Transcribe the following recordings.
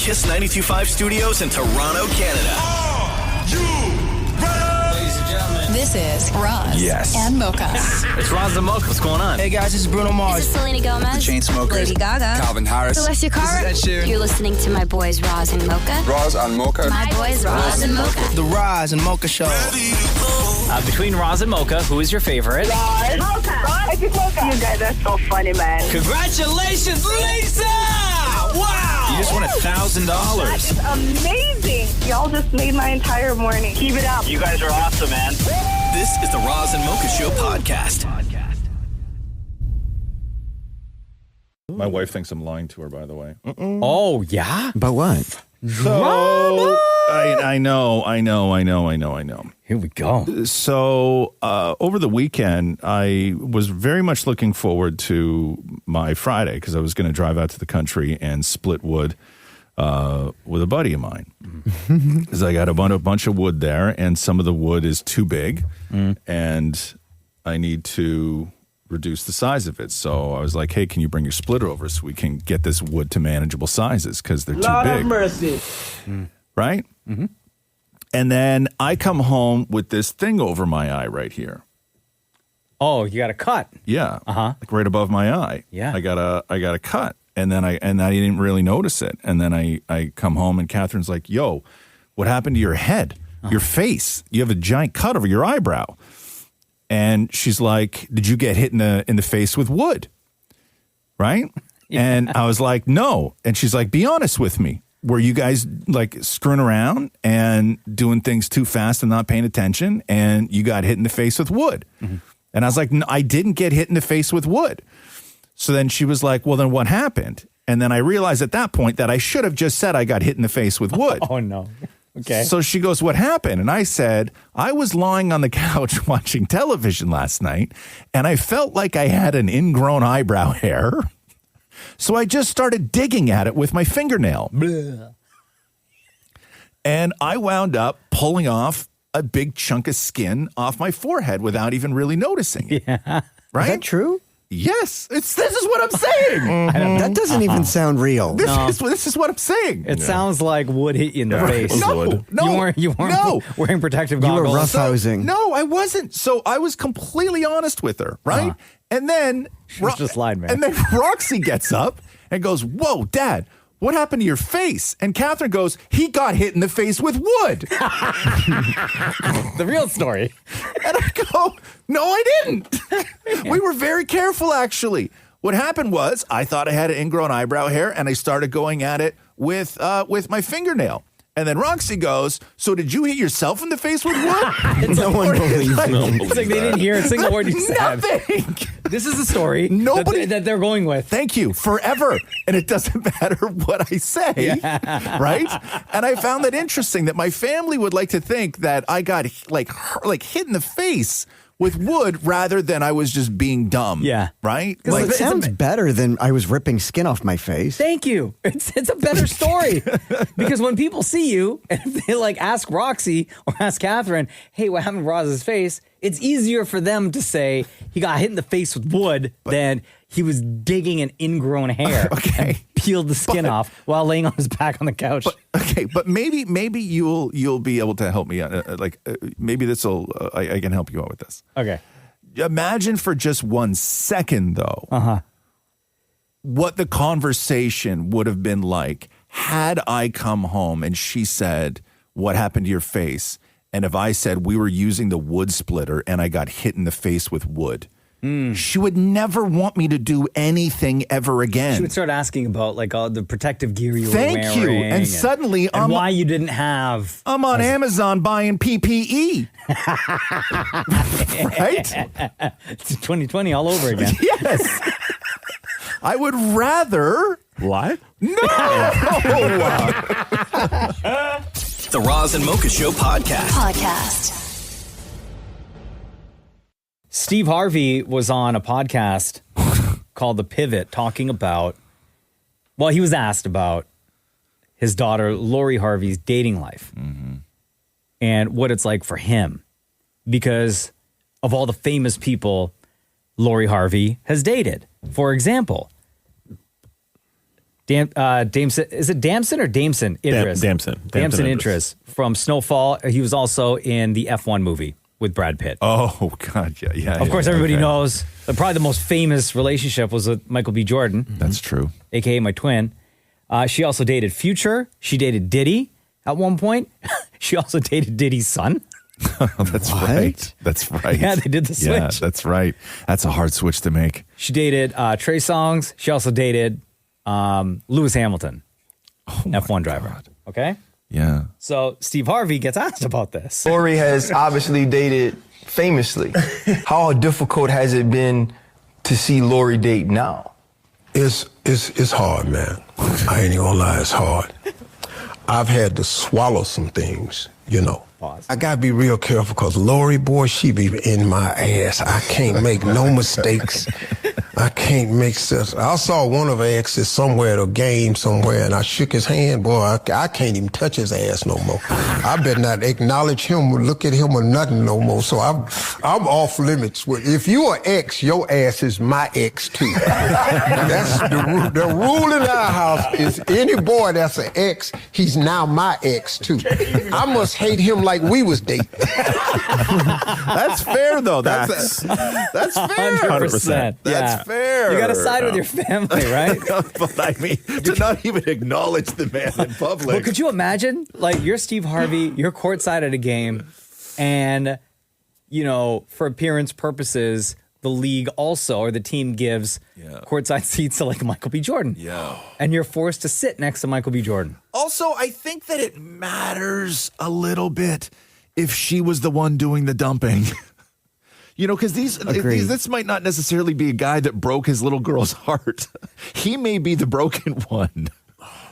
Kiss 92.5 Studios in Toronto, Canada. Are you ready? Ladies and gentlemen. This is Roz and Mocha. It's Roz and Mocha. What's going on? Hey guys, this is Bruno Mars. This is Selena Gomez. The Chainsmokers. Lady Gaga. Calvin Harris. Celestia Cara. This is Ed Sheeran. You're listening to my boys Roz and Mocha. Roz and Mocha. My boys Roz and Mocha. The Roz and Mocha Show. Between Roz and Mocha, who is your favorite? Mocha. I just Mocha. You guys are so funny, man. Congratulations, Lisa! Wow! You just won $1,000. That is amazing. Y'all just made my entire morning. Keep it up. You guys are awesome, man. This is the Roz and Mocha Show podcast. My wife thinks I'm lying to her, by the way. Oh, yeah? But what? So, I know. Here we go. So, over the weekend, I was very much looking forward to my Friday because I was going to drive out to the country and split wood with a buddy of mine. Because I got a bunch of wood there, and some of the wood is too big, and I need to reduce the size of it. So I was like, hey, can you bring your splitter over so we can get this wood to manageable sizes because they're too big. Have mercy. Right? Mm-hmm. And then I come home with this thing over my eye right here. Oh, you got a cut. Yeah. Uh-huh. Like right above my eye. Yeah. I got a cut. And then I didn't really notice it. And then I come home and Catherine's like, yo, what happened to your head? Your face? You have a giant cut over your eyebrow. And she's like, did you get hit in the face with wood? Right? Yeah. And I was like, no. And she's like, be honest with me. Were you guys like screwing around and doing things too fast and not paying attention and you got hit in the face with wood? Mm-hmm. And I was like, no, I didn't get hit in the face with wood. So then she was like, well, then what happened? And then I realized at that point that I should have just said I got hit in the face with wood. Oh, no. Okay. So she goes, what happened? And I said, I was lying on the couch watching television last night, and I felt like I had an ingrown eyebrow hair. So I just started digging at it with my fingernail. Blah. And I wound up pulling off a big chunk of skin off my forehead without even really noticing it. Yeah. Right? Is that true? Yes. This is what I'm saying. That doesn't even sound real. This is what I'm saying. It sounds like wood hit you in the face. No. You weren't wearing protective goggles. You were roughhousing. No, I wasn't. So I was completely honest with her, right? And then just lied, man. And then Roxy gets up and goes, whoa, Dad, what happened to your face? And Catherine goes, he got hit in the face with wood. The real story. And I go, no, I didn't. We were very careful, actually. What happened was I thought I had an ingrown eyebrow hair, and I started going at it with my fingernail. And then Roxy goes, so did you hit yourself in the face with wood? No one believes me. It's like they didn't hear a single word you said. Nothing. This is the story that they're going with. Thank you. Forever. And it doesn't matter what I say. Right? And I found that interesting that my family would like to think that I got like hit in the face with wood rather than I was just being dumb. Yeah. Right? Well, it sounds better than I was ripping skin off my face. Thank you. It's a better story. Because when people see you and if they like ask Roxy or ask Catherine, hey, what happened to Roz's face? It's easier for them to say he got hit in the face with wood than he was digging an ingrown hair and peeled the skin off while laying on his back on the couch. But maybe you'll be able to help me. Maybe I can help you out with this. Okay. Imagine for just 1 second, though, what the conversation would have been like had I come home and she said, what happened to your face? And if I said we were using the wood splitter and I got hit in the face with wood, she would never want me to do anything ever again. She would start asking about like all the protective gear you were wearing. Thank you. And suddenly why you didn't have. I'm on Amazon buying PPE. Right? It's 2020 all over again. Yes. I would rather. What? No. The Roz and Mocha Show podcast. Steve Harvey was on a podcast called The Pivot talking about, well, he was asked about his daughter, Lori Harvey's dating life and what it's like for him because of all the famous people Lori Harvey has dated. For example, Damson, is it Damson or Damson Idris? Damson Idris from Snowfall. He was also in the F1 movie with Brad Pitt. Oh, God, yeah. Of course, everybody knows that probably the most famous relationship was with Michael B. Jordan. That's true. A.K.A. my twin. She also dated Future. She dated Diddy at one point. She also dated Diddy's son. That's right. That's right. Yeah, they did the switch. Yeah, that's right. That's a hard switch to make. She dated Trey Songz. She also dated Lewis Hamilton, F1 driver. Okay? Yeah. So Steve Harvey gets asked about this. Maurie has obviously dated famously. How difficult has it been to see Lori date now? It's hard, man. I ain't even gonna lie, it's hard. I've had to swallow some things, you know. Pause. I gotta be real careful because Lori, boy, she be in my ass. I can't make no mistakes. I can't make sense. I saw one of her exes somewhere at a game somewhere, and I shook his hand. Boy, I can't even touch his ass no more. I better not acknowledge him or look at him or nothing no more. So I'm off limits. If you are ex, your ass is my ex too. That's the rule in our house is any boy that's an ex, he's now my ex too. I must hate him like we was dating. That's fair, though. That's fair. 100%. That's fair. You got to side with your family, right? But I mean, to not even acknowledge the man in public. Well, could you imagine? Like, you're Steve Harvey, you're courtside at a game, and, you know, for appearance purposes, the league also, or the team gives courtside seats to, like, Michael B. Jordan. Yeah. And you're forced to sit next to Michael B. Jordan. Also, I think that it matters a little bit if she was the one doing the dumping. You know, because this might not necessarily be a guy that broke his little girl's heart. He may be the broken one.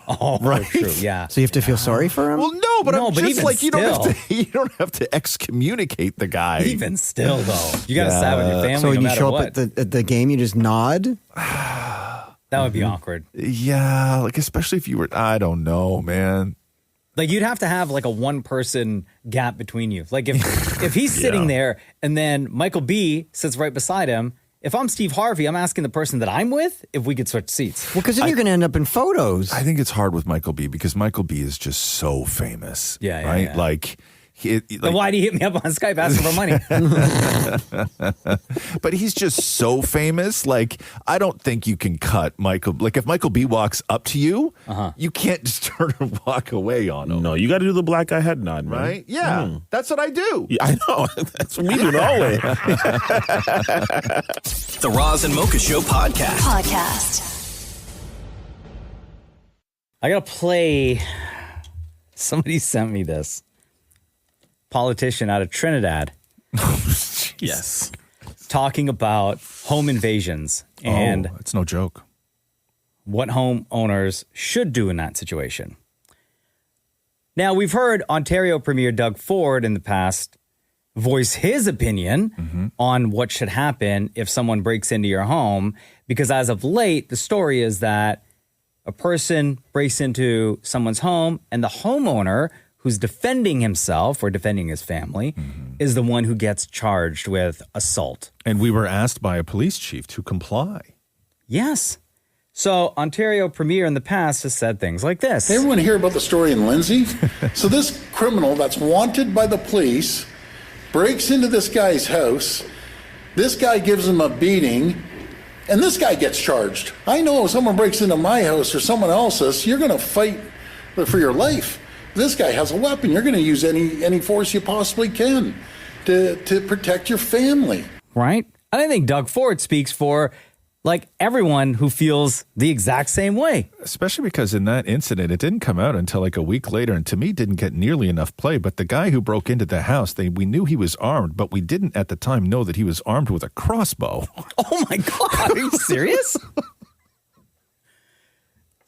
Oh, right. True. Yeah. So you have to feel sorry for him? Well, no, but I'm just even like, you still. don't have to excommunicate the guy. Even still, though, you got to side with your family. So when no you show what. up at the game, you just nod? That would be awkward. Yeah, like especially if you were, I don't know, man. Like, you'd have to have like a one-person gap between you. Like, if he's sitting there and then Michael B. sits right beside him, if I'm Steve Harvey, I'm asking the person that I'm with if we could switch seats. Well, because then you're going to end up in photos. I think it's hard with Michael B. because Michael B. is just so famous. Yeah, right? Yeah. Like, then why do you hit me up on Skype asking for money? But he's just so famous. Like, I don't think you can cut Michael. Like, if Michael B. walks up to you, you can't just turn and walk away on him. No, you got to do the black guy head nod, man. Right? Yeah, that's what I do. Yeah, I know. That's what we do always. The Roz and Mocha Show podcast. I got to play. Somebody sent me this. Politician out of Trinidad. Yes. Talking about home invasions and it's no joke. What homeowners should do in that situation. Now, we've heard Ontario Premier Doug Ford in the past voice his opinion on what should happen if someone breaks into your home, because as of late, the story is that a person breaks into someone's home and the homeowner who's defending himself or defending his family is the one who gets charged with assault. And we were asked by a police chief to comply. Yes. So Ontario Premier in the past has said things like this. Everyone hear about the story in Lindsay? So this criminal that's wanted by the police breaks into this guy's house. This guy gives him a beating, and this guy gets charged. I know if someone breaks into my house or someone else's, you're going to fight for your life. This guy has a weapon. You're going to use any force you possibly can to protect your family. Right? And I think Doug Ford speaks for like everyone who feels the exact same way. Especially because in that incident, it didn't come out until like a week later, and to me didn't get nearly enough play. But the guy who broke into the house, we knew he was armed, but we didn't at the time know that he was armed with a crossbow. Oh my God, are you serious?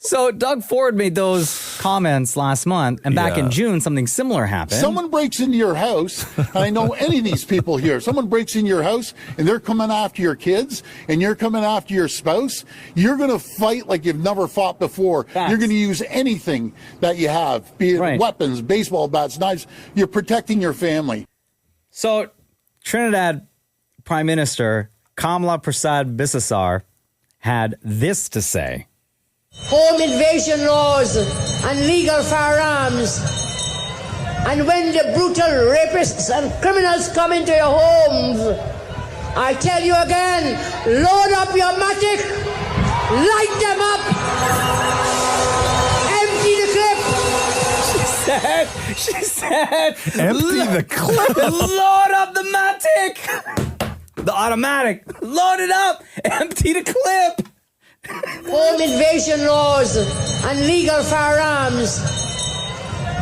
So Doug Ford made those comments last month, and back in June, something similar happened. Someone breaks into your house, and I know any of these people here, someone breaks in your house, and they're coming after your kids, and you're coming after your spouse, you're going to fight like you've never fought before. Facts. You're going to use anything that you have, be it weapons, baseball bats, knives. You're protecting your family. So Trinidad Prime Minister Kamala Prasad Bisasar had this to say. home invasion laws and legal firearms. And when the brutal rapists and criminals come into your homes, I tell you again, load up your matic, light them up, empty the clip. She said, empty the clip. Load up the matic, the automatic. Load it up, empty the clip. Home invasion laws and legal firearms.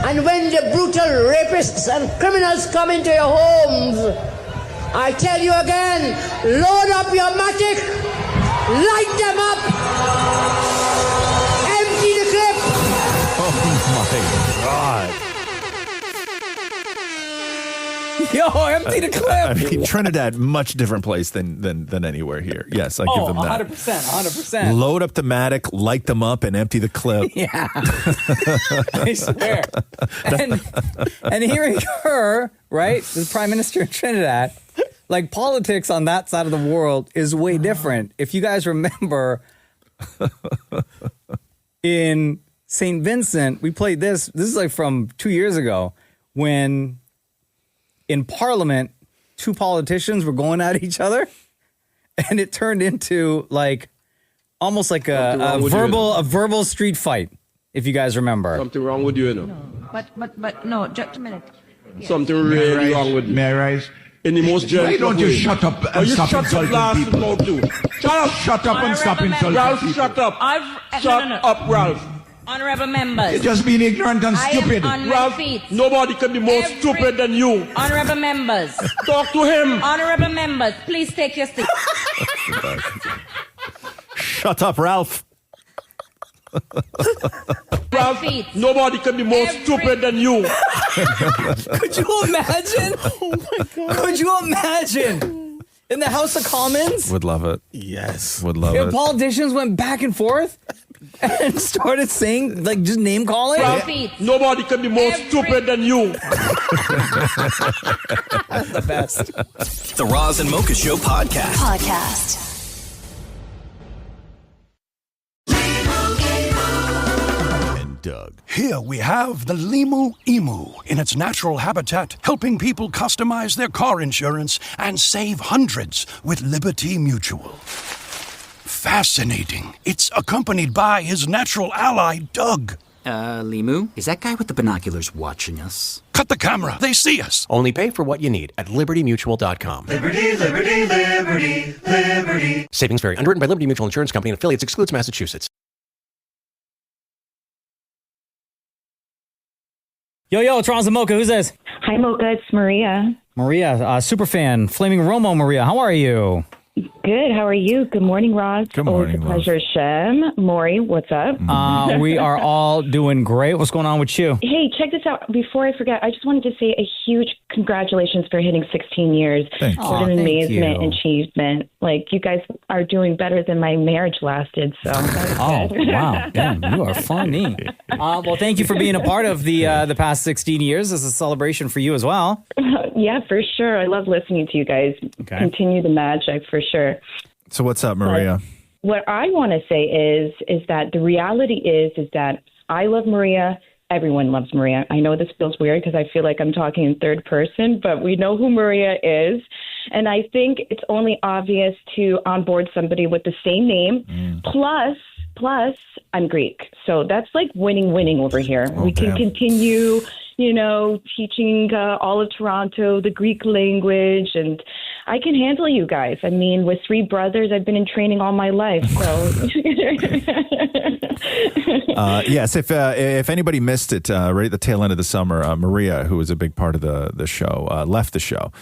And when the brutal rapists and criminals come into your homes, I tell you again, load up your matic, light them up, empty the clip. Oh my God. Yo, empty the clip. I mean, Trinidad, much different place than anywhere here. Yes, I give them that. 100%. Load up the Matic, light them up, and empty the clip. Yeah. I swear. And hearing her, right, the Prime Minister of Trinidad, like politics on that side of the world is way different. If you guys remember, in St. Vincent, we played this. This is like from 2 years ago when in Parliament, two politicians were going at each other, and it turned into like almost like a verbal street fight. If you guys remember, something wrong with you, know. But no, just a minute. Something really wrong with you. May I rise? In the most gentle Why don't you way. shut up and stop insulting people? Shut up! Shut up and stop insulting Ralph, people. shut up! Shut up, Ralph! Honorable members. You're just being ignorant and stupid. I am on Ralph, my feet. nobody can be more stupid than you. Honorable members. Talk to him. Honorable members, please take your seat. Shut up, Ralph. Ralph, nobody can be more stupid than you. Could you imagine? Oh my God. Could you imagine? In the House of Commons? Would love it. Yes. Would love If it. politicians went back and forth and started saying, like, just name calling? Ralph, nobody can be more stupid than you. The best. The Roz and Mocha Show podcast. Doug. Here we have the Limu Emu in its natural habitat, helping people customize their car insurance and save hundreds with Liberty Mutual. Fascinating. It's accompanied by his natural ally, Doug. Limu, is that guy with the binoculars watching us? Cut the camera. They see us. Only pay for what you need at libertymutual.com. Liberty, liberty, liberty, liberty. Savings vary. Underwritten by Liberty Mutual Insurance Company and affiliates. Excludes Massachusetts. Yo, it's Roz and Mocha. Who's this? Hi, Mocha. It's Maria. Maria, super fan, Flaming Romo. Maria, how are you? Good. How are you? Good morning, Roz. Good morning, Always a pleasure, Shem. Maurie, what's up? We are all doing great. What's going on with you? Hey, check this out. Before I forget, I just wanted to say a huge congratulations for hitting 16 years. Thank you. What an amazement you. achievement. Like, you guys are doing better than my marriage lasted. So. Oh, wow. Damn, you are funny. Well, thank you for being a part of the past 16 years. It's a celebration for you as well. Yeah, for sure. I love listening to you guys. Okay. Continue the magic, for sure. So what's up, Maria? What I want to say is that the reality is that I love Maria. Everyone loves Maria. I know this feels weird because I feel like I'm talking in third person, but we know who Maria is. And I think it's only obvious to onboard somebody with the same name. Plus, I'm Greek. So that's like winning over here. We can continue, teaching all of Toronto the Greek language, and I can handle you guys. I mean, with three brothers, I've been in training all my life. So, yes, if anybody missed it, right at the tail end of the summer, Maria, who was a big part of the show, left the show.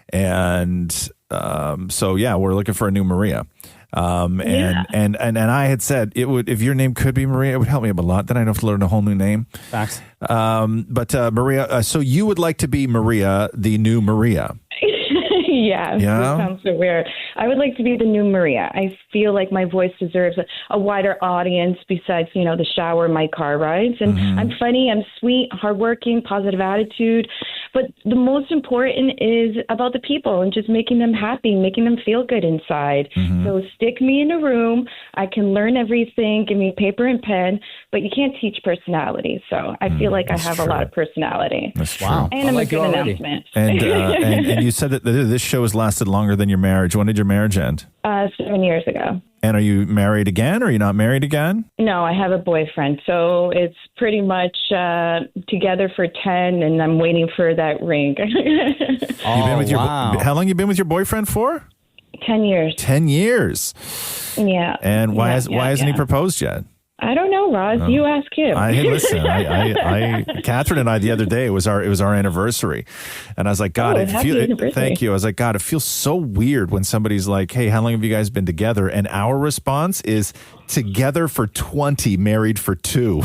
And so, we're looking for a new Maria. And I had said it would, if your name could be Maria, it would help me up a lot. Then I don't have to learn a whole new name. Facts. But Maria, so you would like to be Maria, the new Maria. Yeah, that sounds so weird. I would like to be the new Maria. I feel like my voice deserves a wider audience besides, the shower, my car rides. And I'm funny, I'm sweet, hardworking, positive attitude. But the most important is about the people and just making them happy, making them feel good inside. So stick me in a room. I can learn everything. Give me paper and pen, but you can't teach personality. So I feel like I have a lot of personality. That's true. Wow. And I'm a good announcement. And you said that this show has lasted longer than your marriage. When did your marriage end? 7 years ago. And are you married again, or are you not married again? No, I have a boyfriend. So it's pretty much together for 10, and I'm waiting for that ring. How long you been with your boyfriend for? 10 years. 10 years. Yeah. And why hasn't he proposed yet? I don't know, Roz. You ask him. Hey, listen, Catherine and I the other day, it was our anniversary, and I was like, God, thank you. I was like, God, it feels so weird when somebody's like, hey, how long have you guys been together? And our response is together for 20, married for 2.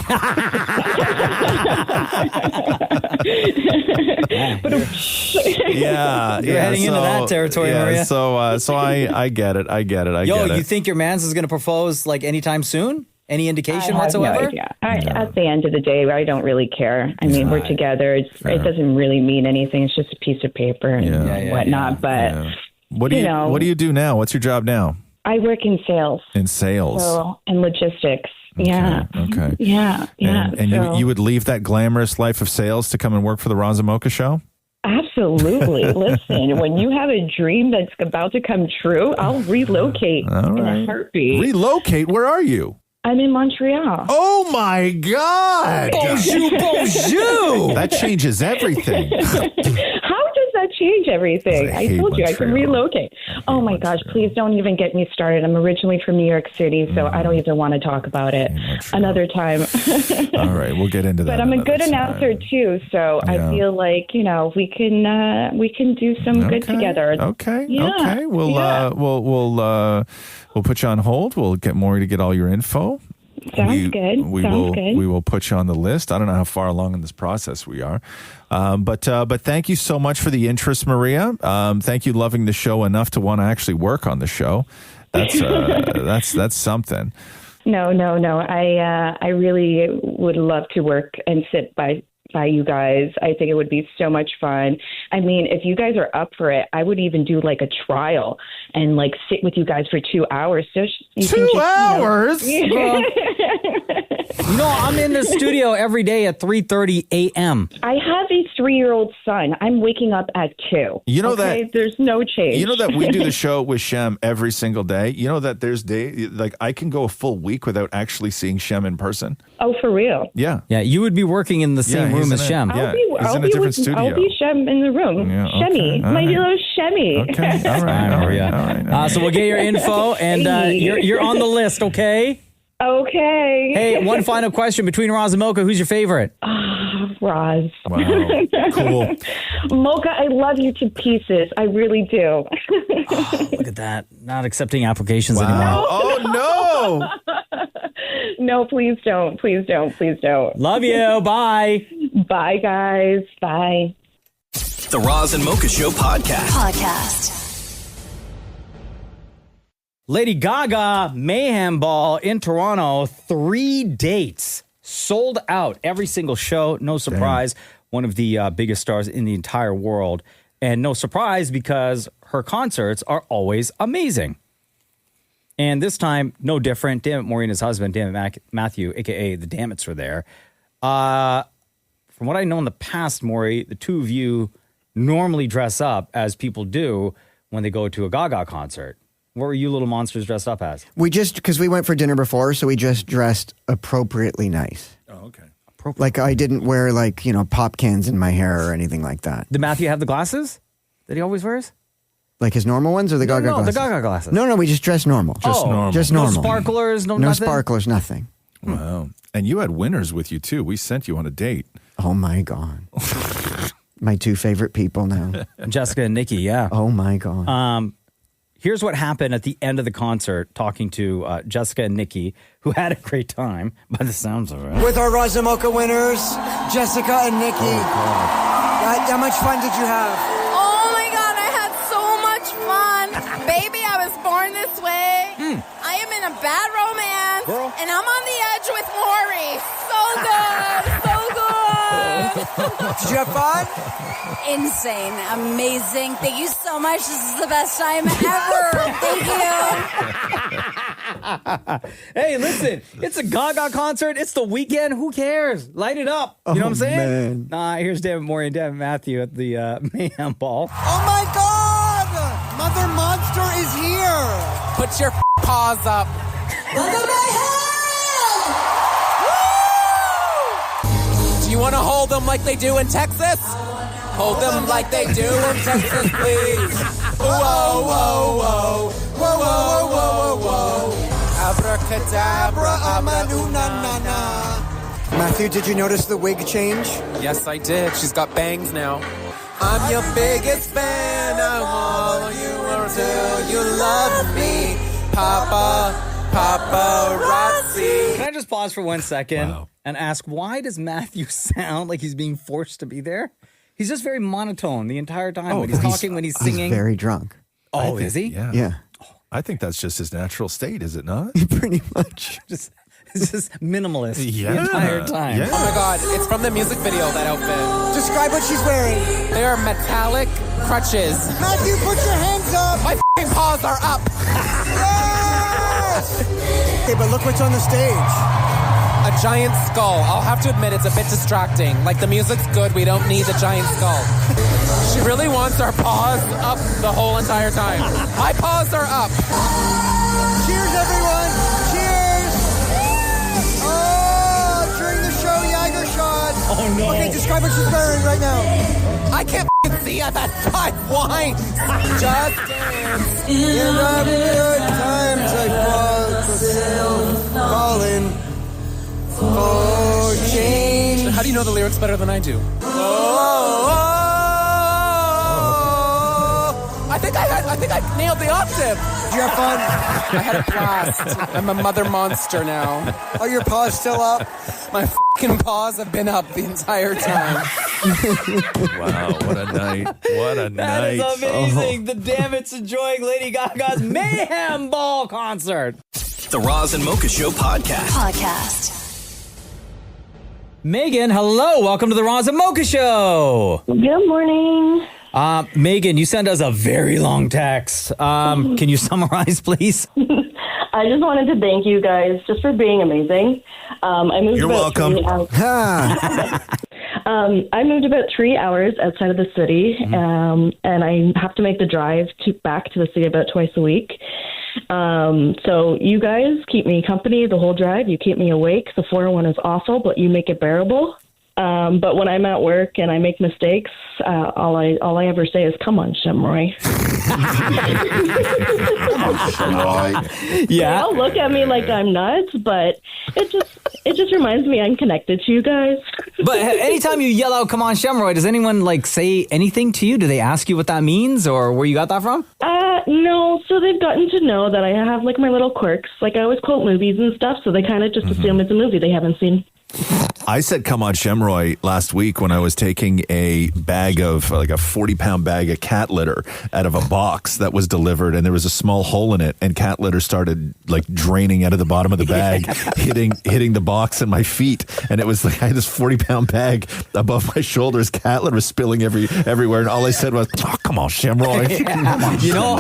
Yeah, You're heading into that territory, Maria. So I get it. I get it. You think your man's is going to propose like anytime soon? Any indication whatsoever? No idea. At the end of the day, I don't really care. I mean, we're together. It doesn't really mean anything. It's just a piece of paper and whatnot. But what do you do now? What's your job now? I work in sales. In sales. And logistics. Yeah. Okay. Yeah. And you would leave that glamorous life of sales to come and work for the Roz and Mocha Show? Absolutely. Listen, when you have a dream that's about to come true, I'll relocate in a heartbeat. Relocate? Where are you? I'm in Montreal. Oh, my God. Bonjour, bonjour. That changes everything. How does that change everything? I told you I can relocate. Oh, my gosh. Please don't even get me started. I'm originally from New York City, so I don't even want to talk about it another time. All right. We'll get into that. But I'm a good announcer, too, so I feel like, we can do some good together. Okay. Okay. We'll put you on hold. We'll get Maurie to get all your info. Sounds good. We will put you on the list. I don't know how far along in this process we are, but thank you so much for the interest, Maria. Thank you, loving the show enough to want to actually work on the show. That's something. No. I really would love to work and sit by you guys. I think it would be so much fun. I mean, if you guys are up for it, I would even do like a trial and like sit with you guys for 2 hours. So 2 hours? I'm in the studio every day at 3:30 a.m. I have a 3-year-old son. I'm waking up at 2. You know that there's no change. You know that we do the show with Shem every single day. You know that there's like I can go a full week without actually seeing Shem in person. Oh, for real? Yeah. Yeah, you would be working in the same room as Shem. Yeah, he's in a different studio. I'll be Shem in the room. Yeah, okay. Shemmy, my little Shemmy. Okay, all right. So we'll get your info, and you're on the list, okay? Okay. Hey, one final question. Between Roz and Mocha, who's your favorite? Roz. Wow. Cool. Mocha, I love you to pieces. I really do. Look at that. Not accepting applications anymore. Oh, no. No, please don't. Please don't. Please don't. Love you. Bye. Bye, guys. Bye. The Roz and Mocha Show podcast. Lady Gaga Mayhem Ball in Toronto, 3 dates, sold out. Every single show, no surprise. Damn. One of the biggest stars in the entire world. And no surprise because her concerts are always amazing. And this time, no different. Damnit Maurie and his husband, Damnit Matthew, a.k.a. the Damnits, were there. From what I know in the past, Maurie, the two of you normally dress up as people do when they go to a Gaga concert. What were you little monsters dressed up as? Because we went for dinner before, so we just dressed appropriately nice. Oh, okay. Like I didn't wear pop cans in my hair or anything like that. Did Matthew have the glasses that he always wears? Like his normal ones or the Gaga glasses? No, the Gaga glasses. No, we just dressed normal. Just normal. No sparklers, no nothing? sparklers, nothing. Wow. And you had winners with you, too. We sent you on a date. Oh, my God. My 2 favorite people now. Jessica and Nikki, yeah. Oh, my God. Here's what happened at the end of the concert, talking to Jessica and Nikki, who had a great time, by the sounds of it. With our Roz and Mocha winners, Jessica and Nikki. How much fun did you have? Oh my God, I had so much fun. Baby, I was born this way. I am in a bad romance, and I'm on the edge with Maurie. So good, so good. Did you have fun? Insane. Amazing. Thank you so much. This is the best time ever. Thank you. Hey, listen, it's a Gaga concert. It's the weekend. Who cares? Light it up. You know what I'm saying? Man. Nah, here's David Maurie and David Matthew at the Mayhem Ball. Oh my God! Mother Monster is here! Put your paws up. Mother Mayhem! Do you want to hold them like they do in Texas? Hold them like they do in Texas, please. Whoa, whoa, whoa. Whoa, whoa, whoa, whoa, whoa. Abracadabra, amanu, na, na, na. Matthew, did you notice the wig change? Yes, I did. She's got bangs now. I'm your biggest fan. I want you until you love me. Papa, paparazzi. Can I just pause for 1 second and ask, why does Matthew sound like he's being forced to be there? He's just very monotone the entire time when he's talking, when he's singing. He's very drunk. Oh, is he? Yeah. Yeah. I think that's just his natural state, is it not? Pretty much. It's just minimalist the Yeah. entire time. Yeah. Oh my God, it's from the music video, that outfit. Describe what she's wearing. They are metallic crutches. Matthew, put your hands up! My f***ing paws are up. Yes! Okay, but look what's on the stage. A giant skull. I'll have to admit, it's a bit distracting. Like, the music's good, we don't need the giant skull. She really wants our paws up the whole entire time. My paws are up. Cheers, everyone! Cheers! Oh, during the show, Jagger shot. Oh, no. Okay, describe what she's wearing right now. I can't see. I've had 5 wines. Just dance. In the good times, I fall in for change. How do you know the lyrics better than I do? I think I nailed the octave. Did you have fun? I had a blast. I'm a mother monster now. Are your paws still up? My f***ing paws have been up the entire time. Wow, what a night. What a That night. is amazing. The Damnits enjoying Lady Gaga's Mayhem Ball concert. The Roz and Mocha Show podcast. Megan, hello. Welcome to the Roz and Mocha Show. Good morning. Megan, you sent us a very long text. Can you summarize, please? I just wanted to thank you guys just for being amazing. I moved You're about welcome. 3 hours. I moved about 3 hours outside of the city, and I have to make the drive back to the city about twice a week. So you guys keep me company the whole drive. You keep me awake. The 401 is awful, but you make it bearable. But when I'm at work and I make mistakes, all I ever say is, "Come on, Shamroy." Yeah. They all look at me like I'm nuts, but it just reminds me I'm connected to you guys. But anytime you yell out, "Come on, Shamroy," does anyone say anything to you? Do they ask you what that means or where you got that from? No. So they've gotten to know that I have my little quirks. I always quote movies and stuff, so they kind of just assume it's a movie they haven't seen. I said, "Come on, Shemroy," last week when I was taking a bag of, a 40-pound bag of cat litter out of a box that was delivered, and there was a small hole in it, and cat litter started draining out of the bottom of the bag, hitting the box and my feet, and it was I had this 40-pound bag above my shoulders. Cat litter was spilling everywhere, and all I said was, "Oh, come on, Shemroy." You know,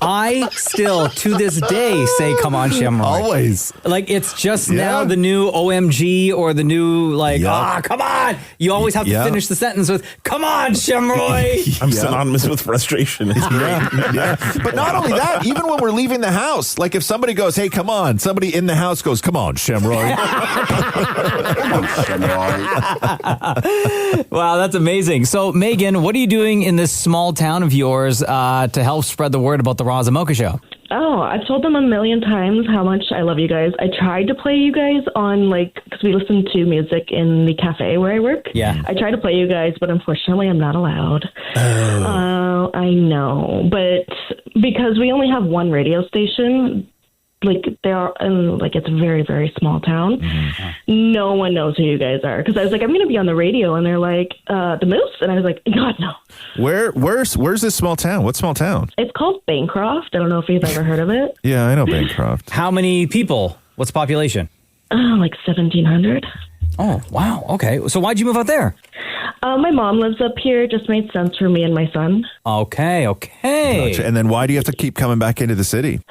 I still to this day say, "Come on, Shamroy." Always. It's just now the new OMG or the new come on. You always have to finish the sentence with, "Come on, Shamroy." I'm synonymous with frustration. It's great. But not only that, even when we're leaving the house, if somebody goes, "Hey, come on," somebody in the house goes, "Come on, Shamroy." Wow, that's amazing. So, Megan, what are you doing in this small town of yours to help spread the word about the Roz and Mocha Show? Oh, I've told them a million times how much I love you guys. I tried to play you guys on, because we listen to music in the cafe where I work. Yeah. I tried to play you guys, but unfortunately I'm not allowed. Oh. I know. But because we only have one radio station, they are in, it's a very, very small town. Mm-hmm. No one knows who you guys are. Because I was I'm going to be on the radio, and they're like, the Moose? And I was like, God, no. Where's this small town? What small town? It's called Bancroft. I don't know if you've ever heard of it. Yeah, I know Bancroft. How many people? What's the population? 1,700. Oh, wow. Okay. So why'd you move out there? My mom lives up here. Just made sense for me and my son. Okay. Gotcha. And then why do you have to keep coming back into the city?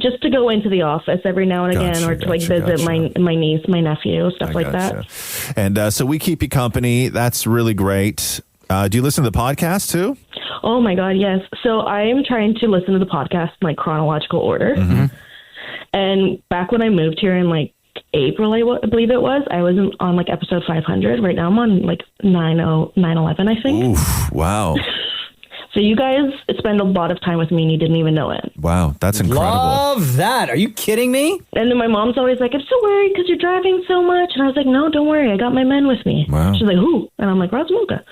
Just to go into the office every now and again, or to visit my niece, my nephew, stuff like that. And so we keep you company. That's really great. Do you listen to the podcast too? Oh my God, yes. So I am trying to listen to the podcast in like chronological order. Mm-hmm. And back when I moved here in like April, I believe it was, I was on like episode 500. Right now I'm on like 911, I think. Oof, wow. So you guys spend a lot of time with me and you didn't even know it. Wow, that's incredible. Love that. Are you kidding me? And then my mom's always like, I'm so worried because you're driving so much. And I was like, no, don't worry. I got my men with me. Wow. She's like, who? And I'm like, Roz Mocha.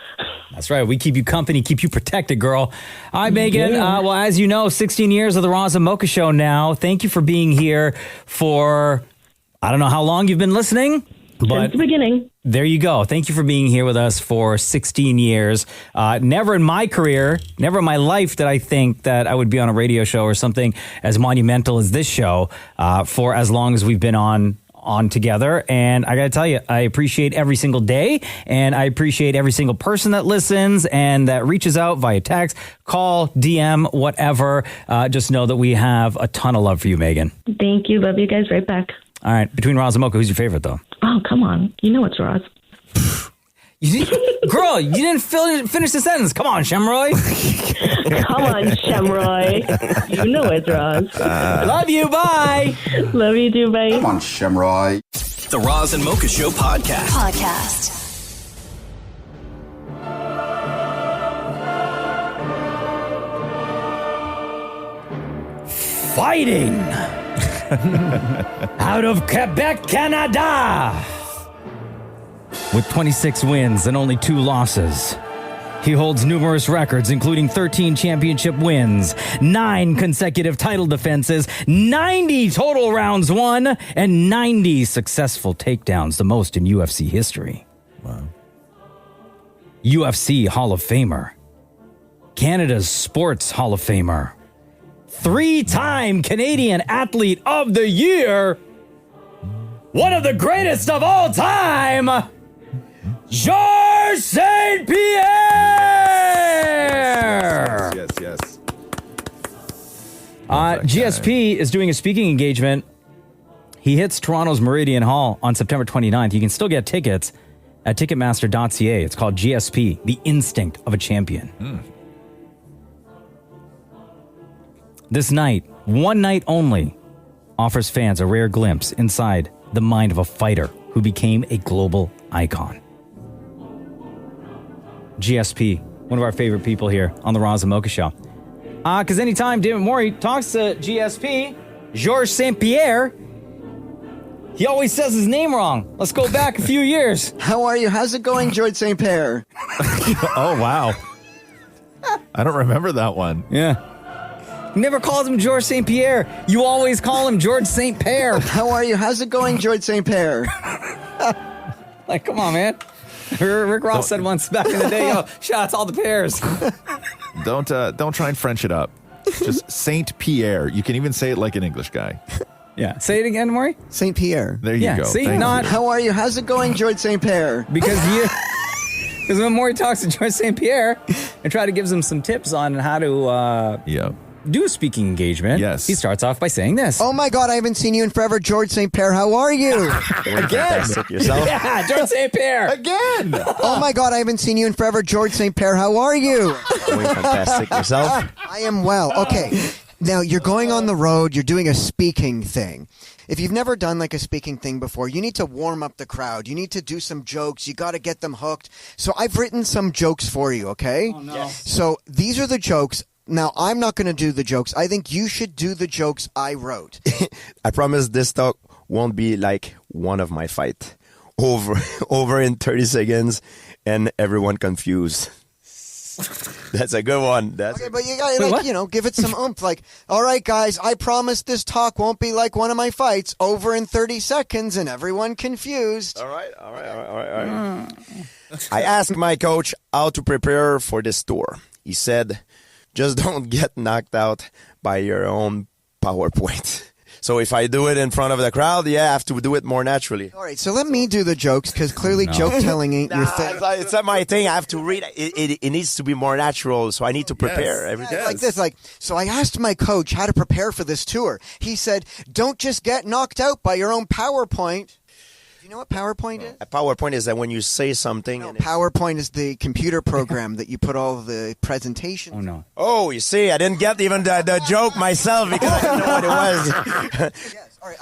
That's right. We keep you company, keep you protected, girl. All right, Megan. Well, as you know, 16 years of the Roz and Mocha Show now. Thank you for being here for, I don't know how long you've been listening. Since the beginning. There you go. Thank you for being here with us for 16 years. Never in my career, never in my life did I think that I would be on a radio show or something as monumental as this show for as long as we've been on together. And I got to tell you, I appreciate every single day, and I appreciate every single person that listens and that reaches out via text, call, DM, whatever. Just know that we have a ton of love for you, Megan. Thank you. Love you guys right back. All right. Between Roz and Mocha, who's your favorite, though? Oh, come on. You know it's Roz. Girl, you didn't finish the sentence. Come on, Shemroy. Come on, Shemroy. You know it's Roz. Love you. Bye. Love you too. Bye. Come on, Shemroy. The Roz and Mocha Show podcast. Fighting out of Quebec, Canada. With 26 wins and only 2 losses, he holds numerous records, including 13 championship wins, 9 consecutive title defenses, 90 total rounds won, and 90 successful takedowns, the most in UFC history. Wow. UFC Hall of Famer, Canada's Sports Hall of Famer, 3-time Canadian Athlete of the Year, one of the greatest of all time, Georges St-Pierre! Yes. GSP is doing a speaking engagement. He hits Toronto's Meridian Hall on September 29th. You can still get tickets at Ticketmaster.ca. It's called GSP, The Instinct of a Champion. This night, one night only, offers fans a rare glimpse inside the mind of a fighter who became a global icon. GSP, one of our favorite people here on the Roz and Mocha Show. Because anytime David Maurie talks to GSP, Georges St-Pierre, he always says his name wrong. Let's go back a few years. How are you? How's it going, Georges St-Pierre? Oh, wow. I don't remember that one. Yeah. You never called him Georges St-Pierre. You always call him Georges St-Pierre. How are you? How's it going, Georges St-Pierre? Like, come on, man. Rick Ross said once back in the day, yo, shout out to all the pairs. Don't try and French it up. Just Saint-Pierre. You can even say it like an English guy. Yeah. Say it again, Maury. St-Pierre. There you go. See, Thank not. you. How are you? How's it going, Georges St-Pierre? Because when Maury talks to Georges St-Pierre and try to give him some tips on how to do a speaking engagement, he starts off by saying this. Oh my God, I haven't seen you in forever, Georges St-Pierre. How are you? Again. Yeah, Georges St-Pierre. Again. Oh my God, I haven't seen you in forever, Georges St-Pierre. How are you? Doing fantastic. Yourself? I am well. Okay. Now, you're going on the road. You're doing a speaking thing. If you've never done like a speaking thing before, you need to warm up the crowd. You need to do some jokes. You got to get them hooked. So I've written some jokes for you, okay? Oh, no. Yes. So these are the jokes. Now, I'm not going to do the jokes. I think you should do the jokes I wrote. I promise this talk won't be like one of my fight. Over in 30 seconds and everyone confused. That's a good one. Okay, but you got to, give it some oomph. Like, all right, guys, I promise this talk won't be like one of my fights. Over in 30 seconds and everyone confused. All right. I asked my coach how to prepare for this tour. He said, just don't get knocked out by your own PowerPoint. So if I do it in front of the crowd, I have to do it more naturally. All right, so let me do the jokes because clearly joke telling ain't your thing. It's not my thing. I have to read. It needs to be more natural, so I need to prepare everything. Like this, so I asked my coach how to prepare for this tour. He said, don't just get knocked out by your own PowerPoint. Do you know what PowerPoint is? A PowerPoint is that when you say something. No, PowerPoint is the computer program that you put all the presentations. Oh, no. Oh, you see, I didn't get even the joke myself because I didn't know what it was. Yes. All right,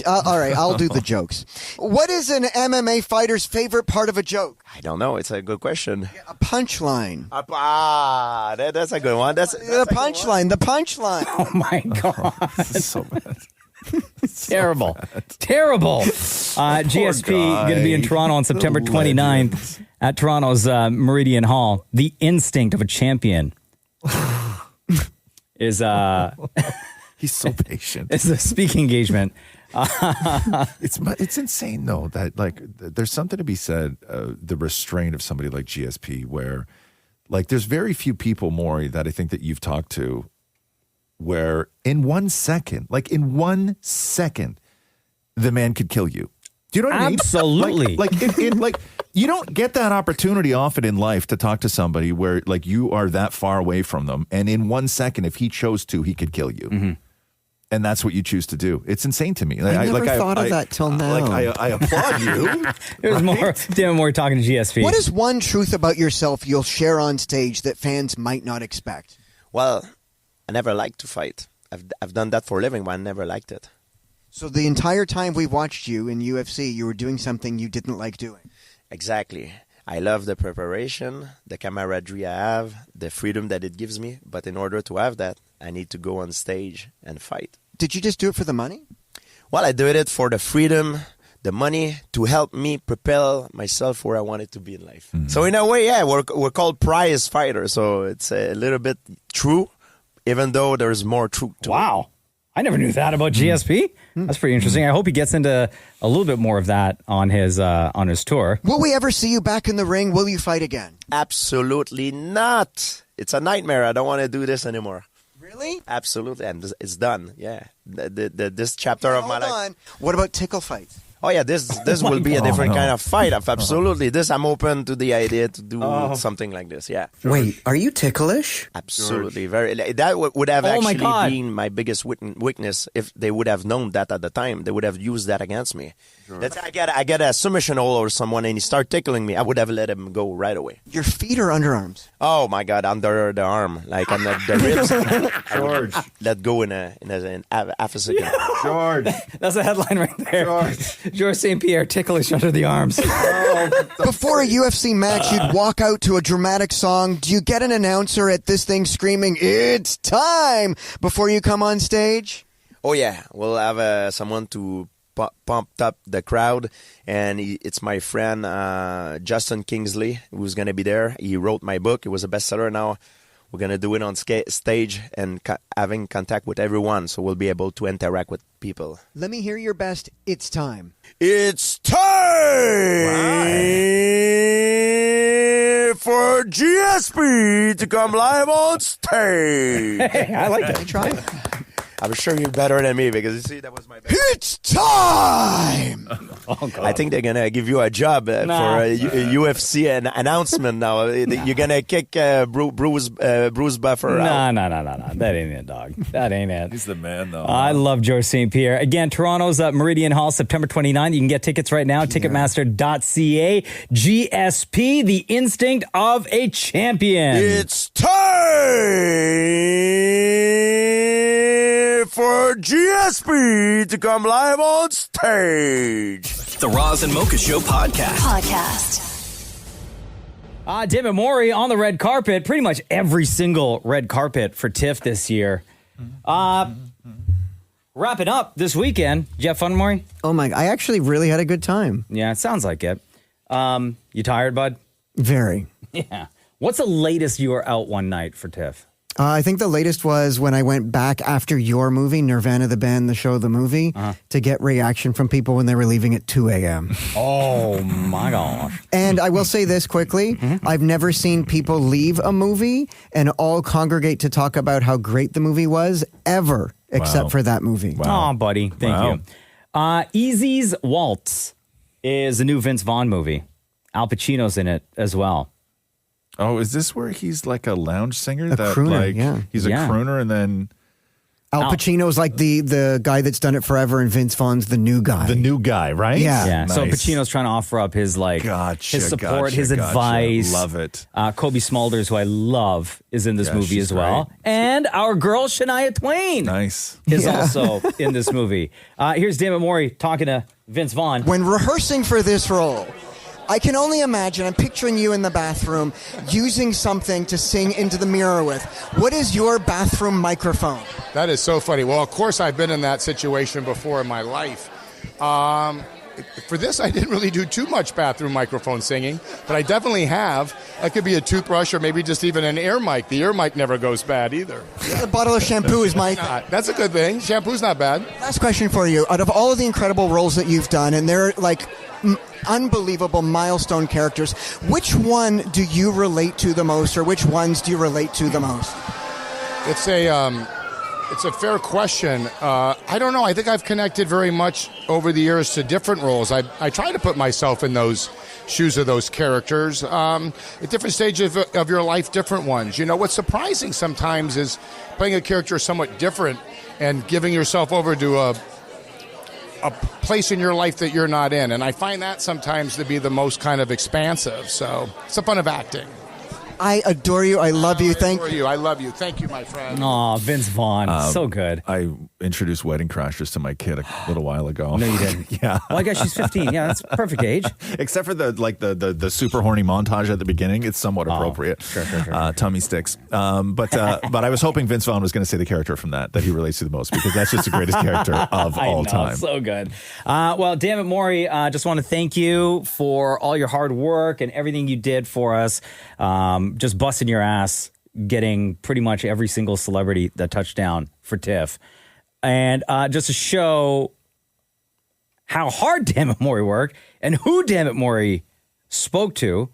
all right, I'll do the jokes. What is an MMA fighter's favorite part of a joke? I don't know. It's a good question. A punchline. That's a good one. That's the punchline. The punchline. Oh my God. This is so bad. Terrible. Terrible. GSP going to be in Toronto on September 29th at Toronto's Meridian Hall. The instinct of a champion is he's so patient. It's a speaking engagement. It's insane though that like there's something to be said the restraint of somebody like GSP where like there's very few people, Maurie, that I think that you've talked to where in 1 second, the man could kill you. Do you know what I mean? Absolutely. Like you don't get that opportunity often in life to talk to somebody where like you are that far away from them, and in 1 second, if he chose to, he could kill you. Mm-hmm. And that's what you choose to do. It's insane to me. I never thought of that till now. I applaud you. There's more. Damn, we're talking to GSP. What is one truth about yourself you'll share on stage that fans might not expect? Well, I never liked to fight. I've done that for a living, but I never liked it. So the entire time we watched you in UFC, you were doing something you didn't like doing. Exactly. I love the preparation, the camaraderie I have, the freedom that it gives me. But in order to have that, I need to go on stage and fight. Did you just do it for the money? Well, I did it for the freedom, the money, to help me propel myself where I wanted to be in life. Mm-hmm. So in a way, we're called prize fighters. So it's a little bit true, even though there's more truth to it. Wow. I never knew that about GSP. That's pretty interesting. I hope he gets into a little bit more of that on his tour. Will we ever see you back in the ring? Will you fight again? Absolutely not. It's a nightmare. I don't want to do this anymore. Really? Absolutely. And it's done. Yeah. This chapter of my life. Hold on. What about tickle fights? Oh, yeah, this will be a different kind of fight. Absolutely. This, I'm open to the idea to do something like this, yeah. Wait, are you ticklish? Absolutely. That would have actually been my biggest weakness if they would have known that at the time. They would have used that against me. I get a submission hold or someone and he start tickling me, I would have let him go right away. Your feet or underarms? Oh, my God, under the arm. Like on the ribs. George. Let go in half a second. Yeah. George. That's a headline right there. Georges St-Pierre ticklish under the arms. Before a UFC match, you'd walk out to a dramatic song. Do you get an announcer at this thing screaming, "It's time," before you come on stage? Oh, yeah. We'll have someone to pump up the crowd. And it's my friend, Justin Kingsley, who's going to be there. He wrote my book. It was a bestseller now. We're going to do it on stage and having contact with everyone, so we'll be able to interact with people. Let me hear your best. It's time. It's time for GSP to come live on stage. Hey, I like that. I tried. I'm sure you're better than me because you see that was my best. It's time! I think they're going to give you a job for a UFC announcement now. You're going to kick Bruce Buffer out. No. That ain't it, dog. That ain't it. He's the man, though. I love Georges St-Pierre. Again, Toronto's Meridian Hall, September 29th. You can get tickets right now, ticketmaster.ca. GSP, the instinct of a champion. It's time for GSP to come live on stage. The Roz and Mocha Show podcast. David Maurie on the red carpet, pretty much every single red carpet for TIFF this year. Wrapping up this weekend. Did you have fun, Maurie? Oh my, I actually really had a good time. Yeah, it sounds like it. You tired, bud? Very. Yeah. What's the latest you were out one night for TIFF? I think the latest was when I went back after your movie, Nirvana the band, the show, the movie, to get reaction from people when they were leaving at 2 a.m. Oh, my gosh. And I will say this quickly. I've never seen people leave a movie and all congregate to talk about how great the movie was, ever. except for that movie. Oh, buddy. Thank you. Easy's Waltz is a new Vince Vaughn movie. Al Pacino's in it as well. Oh, is this where he's like a lounge singer? A crooner, He's a crooner and then... Al Pacino's like the guy that's done it forever, and Vince Vaughn's the new guy. The new guy, right? Yeah. So Pacino's trying to offer up his his support, his advice. Love it. Kobe Smulders, who I love, is in this movie as well. Great. And our girl Shania Twain is also in this movie. Here's Dammit Maurie talking to Vince Vaughn. When rehearsing for this role, I can only imagine, I'm picturing you in the bathroom using something to sing into the mirror with. What is your bathroom microphone? That is so funny. Well, of course, I've been in that situation before in my life. For this, I didn't really do too much bathroom microphone singing, but I definitely have. That could be a toothbrush or maybe just even an ear mic. The ear mic never goes bad either. A bottle of shampoo is my... That's a good thing. Shampoo's not bad. Last question for you. Out of all of the incredible roles that you've done, and they're like unbelievable milestone characters, which one do you relate to the most, or which ones do you relate to the most? It's a fair question. I don't know. I think I've connected very much over the years to different roles. I try to put myself in those shoes of those characters. At different stages of your life, different ones. You know, what's surprising sometimes is playing a character somewhat different and giving yourself over to a place in your life that you're not in. And I find that sometimes to be the most kind of expansive. So it's the fun of acting. I adore you. I love you. I adore you. I love you. Thank you, my friend. Aw, Vince Vaughn. So good. I introduced Wedding Crashers to my kid a little while ago. No, you didn't. Yeah. Well, I guess she's 15. Yeah, that's perfect age. Except for the super horny montage at the beginning. It's somewhat appropriate. Sure. Tummy sticks. But I was hoping Vince Vaughn was going to say the character from that he relates to the most, because that's just the greatest character of all time. So good. Well, Dammit Maurie, just want to thank you for all your hard work and everything you did for us. Just busting your ass, getting pretty much every single celebrity that touched down for TIFF. And just to show how hard Dammit Maurie worked and who Dammit Maurie spoke to,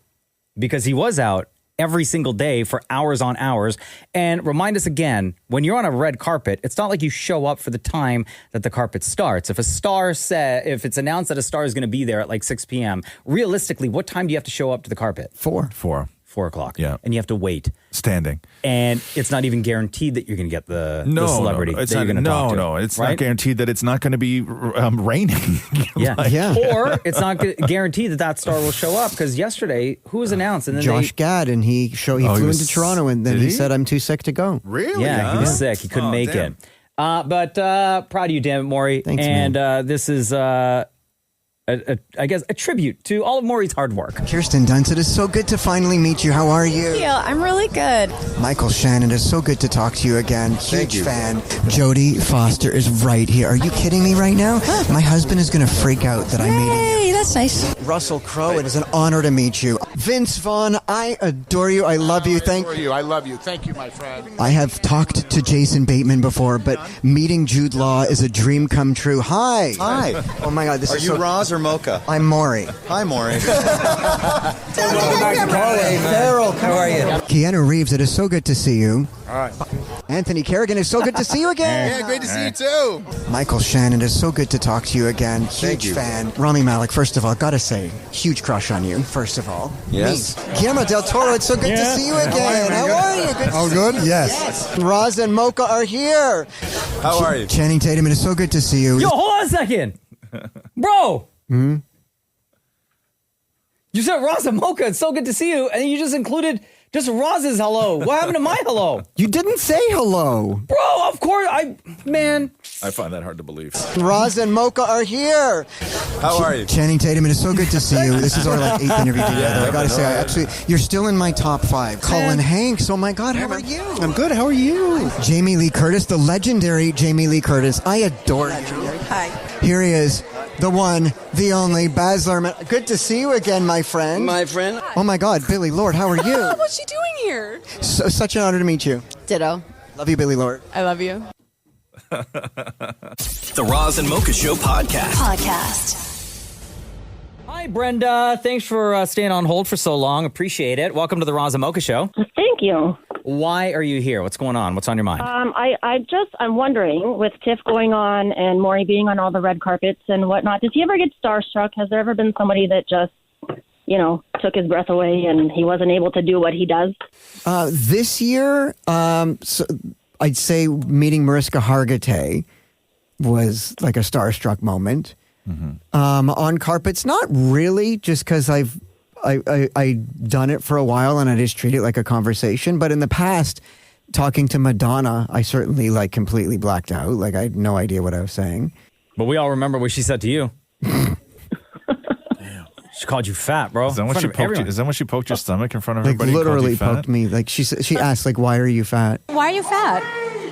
because he was out every single day for hours on hours. And remind us again, when you're on a red carpet, it's not like you show up for the time that the carpet starts. If it's announced that a star is going to be there at like 6 p.m., realistically, what time do you have to show up to the carpet? 4 o'clock. Yeah. And you have to wait. Standing. And it's not even guaranteed that you're going to get the celebrity it's that you're going to talk to. No, it's right? not guaranteed that it's not going to be raining. Yeah. Or it's not guaranteed that star will show up, because yesterday, who was announced? And then Josh Gad, and he flew into Toronto, and then he said, I'm too sick to go. Really? Yeah, he was sick. He couldn't make it. But proud of you, Dammit Maurie. Thanks, and man. This is... I guess a tribute to all of Maurie's hard work. Kirsten Dunst, it is so good to finally meet you. How are you? Thank you. I'm really good. Michael Shannon, it is so good to talk to you again. Huge fan. Jodie Foster is right here. Are you kidding me right now? My husband is going to freak out that I'm meeting you. Hey, that's nice. Russell Crowe, it is an honor to meet you. Vince Vaughn, I adore you. I love you. I adore you. I love you. Thank you, my friend. I have talked to Jason Bateman before, but meeting Jude Law is a dream come true. Hi. Oh my God, this is Are you Roz or Mocha? I'm Maury. Hi, Maury. Farrell, how are you? Keanu Reeves, it is so good to see you. All right. Anthony Kerrigan, it's so good to see you again. Yeah, great to see you too. Michael Shannon, it's so good to talk to you again. Huge fan. Rami Malek, first of all, gotta say, huge crush on you, first of all. Yes. Me. Guillermo del Toro, it's so good to see you again. How are you? Good All good? Yes. Roz and Mocha are here. How are you? Channing Tatum, it is so good to see you. Yo, hold on a second. Bro. You said Roz and Mocha, it's so good to see you, and then you just included just Roz's hello. What happened to my hello? You didn't say hello. Bro, of course, I find that hard to believe. Roz and Mocha are here. How are you? Channing Tatum, it is so good to see you. This is our 8th interview together. I gotta say, you're still in my top 5. Colin Hanks, oh my God, how are you? I'm good. How are you? Jamie Lee Curtis, the legendary Jamie Lee Curtis. I adore you. Hi. Here he is, the one, the only, Baz Luhrmann. Good to see you again, my friend. My friend. Oh my God, Billy Lord, how are you? What's she doing here? Such an honor to meet you. Ditto. Love you, Billy Lord. I love you. The Roz and Mocha Show podcast. Hi, Brenda. Thanks for staying on hold for so long. Appreciate it. Welcome to the Roz and Mocha Show. Thank you. Why are you here? What's going on? What's on your mind? I'm wondering, with TIFF going on and Maurie being on all the red carpets and whatnot, does he ever get starstruck? Has there ever been somebody that just, took his breath away and he wasn't able to do what he does? This year, so I'd say meeting Mariska Hargitay was like a starstruck moment. On carpets, not really, just because I've done it for a while and I just treat it like a conversation. But in the past, talking to Madonna, I certainly completely blacked out. Like I had no idea what I was saying. But we all remember what she said to you. She called you fat, bro. Is that when she poked your stomach in front of everybody? Literally poked me. Like she asked, why are you fat? Why are you fat?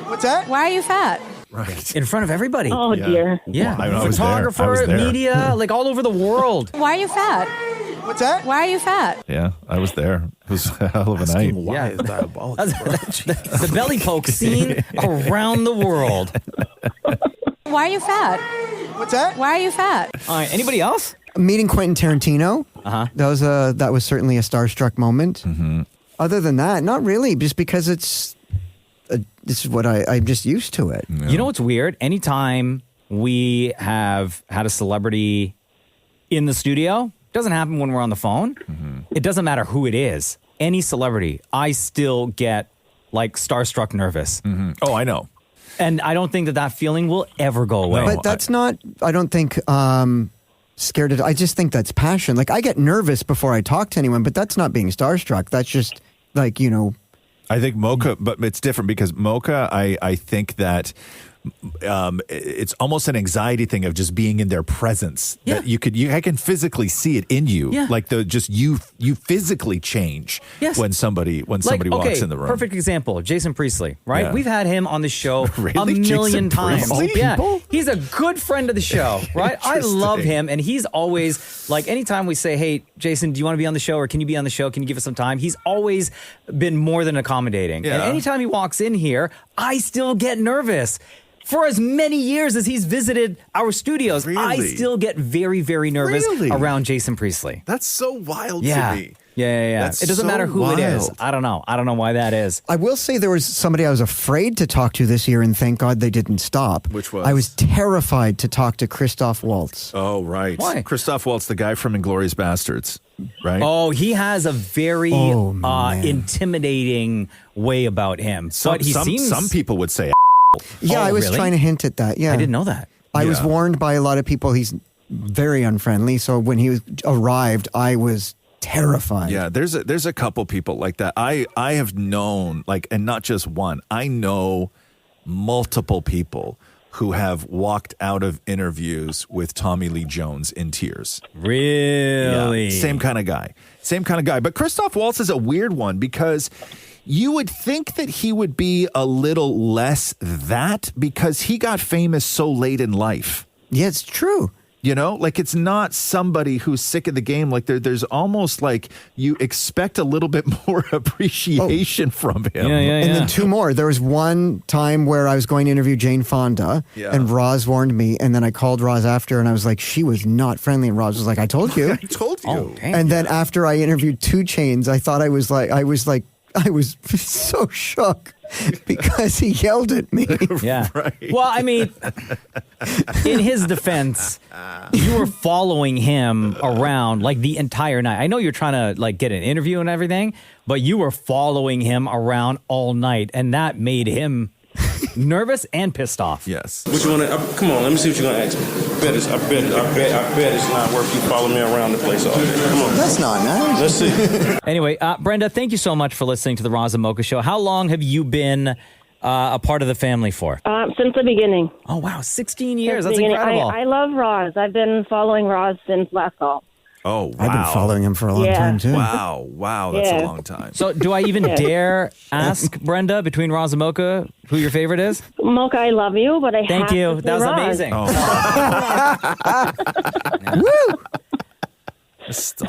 What's that? Why are you fat? Right. In front of everybody. Oh, dear. Yeah. I was photographer, there. I was there. media, all over the world. Why are you fat? What's that? Why are you fat? Yeah, I was there. It was a hell of a night. Why is diabolical? The belly poke seen around the world. Why are you fat? What's that? Why are you fat? All right. Anybody else? Meeting Quentin Tarantino. That was certainly a starstruck moment. Other than that, not really. Just because this is what I'm just used to it. Yeah. You know what's weird? Anytime we have had a celebrity in the studio, doesn't happen when we're on the phone. It doesn't matter who it is. Any celebrity, I still get starstruck nervous. Oh, I know. And I don't think that feeling will ever go away. But that's not, I don't think, scared of, I just think that's passion. I get nervous before I talk to anyone, but that's not being starstruck. That's just I think Mocha, but it's different because Mocha, I think that it's almost an anxiety thing of just being in their presence. Yeah. That I can physically see it in you. Yeah. You physically change when somebody walks in the room. Perfect example, Jason Priestley, right? Yeah. We've had him on the show Really? a million Jason times. Priestley? Yeah. He's a good friend of the show, right? I love him, and he's always anytime we say, "Hey, Jason, do you want to be on the show, or can you be on the show? Can you give us some time?" He's always been more than accommodating. Yeah. And anytime he walks in here, I still get nervous. For as many years as he's visited our studios, I still get very, very nervous around Jason Priestley. That's so wild to me. Yeah. That's It doesn't matter who wild. it is. I don't know. I don't know why that is. I will say there was somebody I was afraid to talk to this year, and thank God they didn't stop. Which was? I was terrified to talk to Christoph Waltz. Oh, right. Why? Christoph Waltz, the guy from Inglourious Bastards, right? Oh, he has a very intimidating way about him. But he seems... Some people would say Yeah, I was really? trying to hint at that. Yeah, I didn't know that. I was warned by a lot of people he's very unfriendly. So when he arrived, I was terrified. Yeah, there's a couple people like that. I have known, and not just one. I know multiple people who have walked out of interviews with Tommy Lee Jones in tears. Really? Yeah, same kind of guy. But Christoph Waltz is a weird one because you would think that he would be a little less that because he got famous so late in life. Yeah, it's true. It's not somebody who's sick of the game. There's almost you expect a little bit more appreciation from him. And then two more. There was one time where I was going to interview Jane Fonda, and Roz warned me, and then I called Roz after, and I was like, she was not friendly, and Roz was like, I told you. I told you. Oh, dang. And then after I interviewed 2 Chainz, I thought I was so shook because he yelled at me. Yeah. Right. Well, I mean, in his defense, you were following him around the entire night. I know you're trying to get an interview and everything, but you were following him around all night, and that made him nervous and pissed off. Yes. What you want to? Come on, let me see what you're gonna ask me. I bet it's not worth you following me around the place all day. Come on. That's not nice. Let's see. Anyway, Brenda, thank you so much for listening to the Roz and Mocha Show. How long have you been a part of the family for? Since the beginning. Oh, wow. 16 years. Since the That's beginning. incredible. I love Roz. I've been following Roz since last call. Oh, wow. I've been following him for a long time, too. Wow. That's a long time. So do I even dare ask Brenda, between Roz and Mocha, who your favorite is? Mocha, I love you, but I Thank have you. to say That was Roz. amazing. Woo! Stop.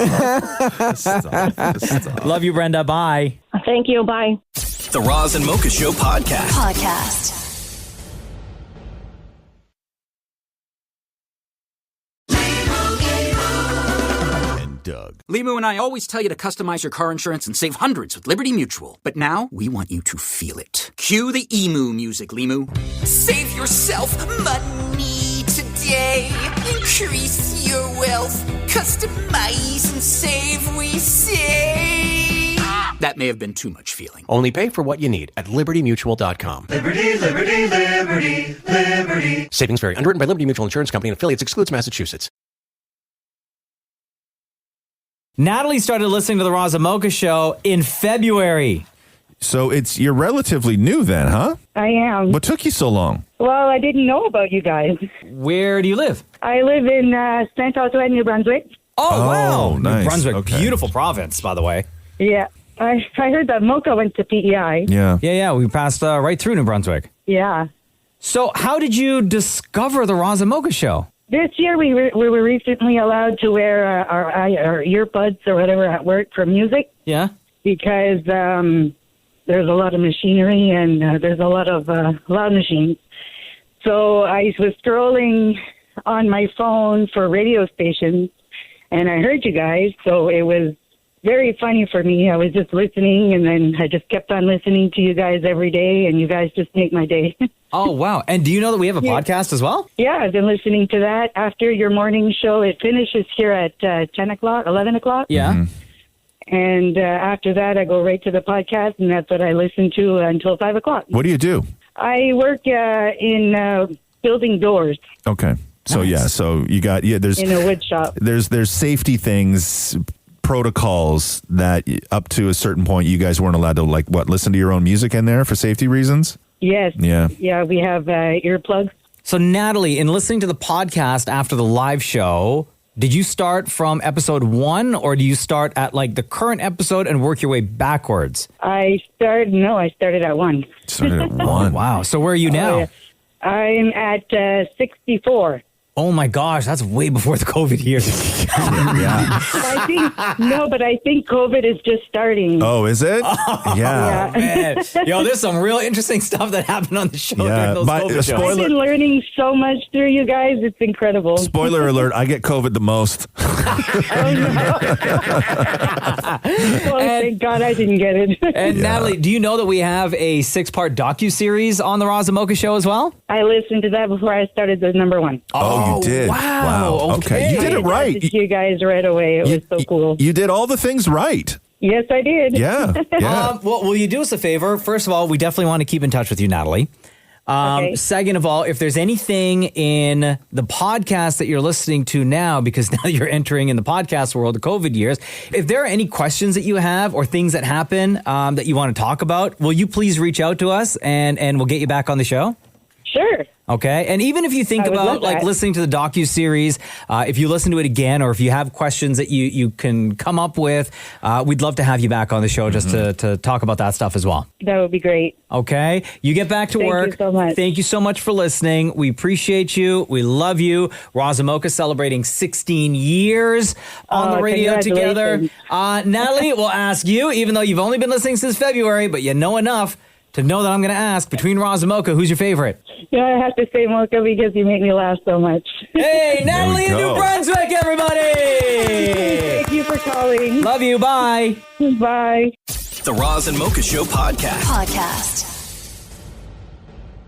Love you, Brenda. Bye. Thank you. Bye. The Roz and Mocha Show podcast. Doug. Limu and I always tell you to customize your car insurance and save hundreds with Liberty Mutual. But now, we want you to feel it. Cue the emu music, Limu. Save yourself money today. Increase your wealth. Customize and save, we say. That may have been too much feeling. Only pay for what you need at libertymutual.com. Liberty, liberty, liberty, liberty. Savings vary. Underwritten by Liberty Mutual Insurance Company and affiliates. Excludes Massachusetts. Natalie started listening to the Roz and Mocha show in February. So you're relatively new then, huh? I am. What took you so long? Well, I didn't know about you guys. Where do you live? I live in Bancroft and New Brunswick. Oh, wow. Nice. New Brunswick, Okay. beautiful province, by the way. Yeah. I heard that Mocha went to PEI. Yeah. We passed right through New Brunswick. Yeah. So how did you discover the Roz and Mocha show? This year we were recently allowed to wear our earbuds or whatever at work for music. Yeah. Because there's a lot of machinery and there's a lot of loud machines. So I was scrolling on my phone for radio stations and I heard you guys. So it was very funny for me. I was just listening and then I just kept on listening to you guys every day and you guys just make my day. Oh, wow. And do you know that we have a podcast as well? Yeah, I've been listening to that after your morning show. It finishes here at 10 o'clock, 11 o'clock. Yeah. Mm-hmm. And after that, I go right to the podcast, and that's what I listen to until 5 o'clock. What do you do? I work in building doors. Okay. So, so you got, there's... In a wood shop. There's safety things, protocols that up to a certain point you guys weren't allowed to, listen to your own music in there for safety reasons? Yes. Yeah. Yeah, we have earplugs. So, Natalie, in listening to the podcast after the live show, did you start from episode 1 or do you start at the current episode and work your way backwards? I started at 1. Started at 1. Wow. So where are you now? I'm at 64. Oh my gosh, that's way before the COVID years. But I think COVID is just starting. Oh, is it? Yeah. Man. Yo, there's some real interesting stuff that happened on the show during those COVID shows. I've been learning so much through you guys. It's incredible. Spoiler alert, I get COVID the most. Thank God I didn't get it. And Natalie, do you know that we have a 6-part docuseries on the Roz and Mocha show as well? I listened to that before I started the number 1. Oh, you did? Wow. Okay. You did it right. I you guys right away. It was so cool. You did all the things right. Yes, I did. Yeah. Well, will you do us a favor? First of all, we definitely want to keep in touch with you, Natalie. Okay. Second of all, if there's anything in the podcast that you're listening to now, because now you're entering in the podcast world, the COVID years, if there are any questions that you have or things that happen that you want to talk about, will you please reach out to us and we'll get you back on the show? Sure. Okay. And even if you think about listening to the docuseries, if you listen to it again, or if you have questions that you can come up with, we'd love to have you back on the show just to talk about that stuff as well. That would be great. Okay. You get back to work. Thank you so much. Thank you so much for listening. We appreciate you. We love you. Roz and Mocha celebrating 16 years on the radio together. Natalie, we'll ask you, even though you've only been listening since February, but you know enough to know that I'm going to ask, between Roz and Mocha, who's your favorite? Yeah, I have to say Mocha because you make me laugh so much. Hey, Natalie in New Brunswick, everybody! Thank you for calling. Love you. Bye. Bye. The Roz and Mocha Show podcast.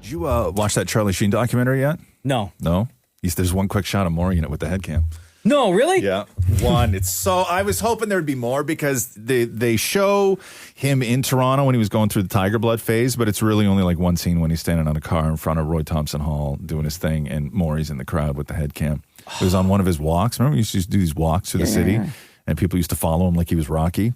Did you watch that Charlie Sheen documentary yet? No. No? There's one quick shot of Maurie in it with the head cam. No, really? Yeah, one. It's so I was hoping there'd be more because they show him in Toronto when he was going through the Tiger Blood phase, but it's really only one scene when he's standing on a car in front of Roy Thompson Hall doing his thing, and Maurie's in the crowd with the head cam. It was on one of his walks. Remember, he used to do these walks through the city, and people used to follow him like he was Rocky,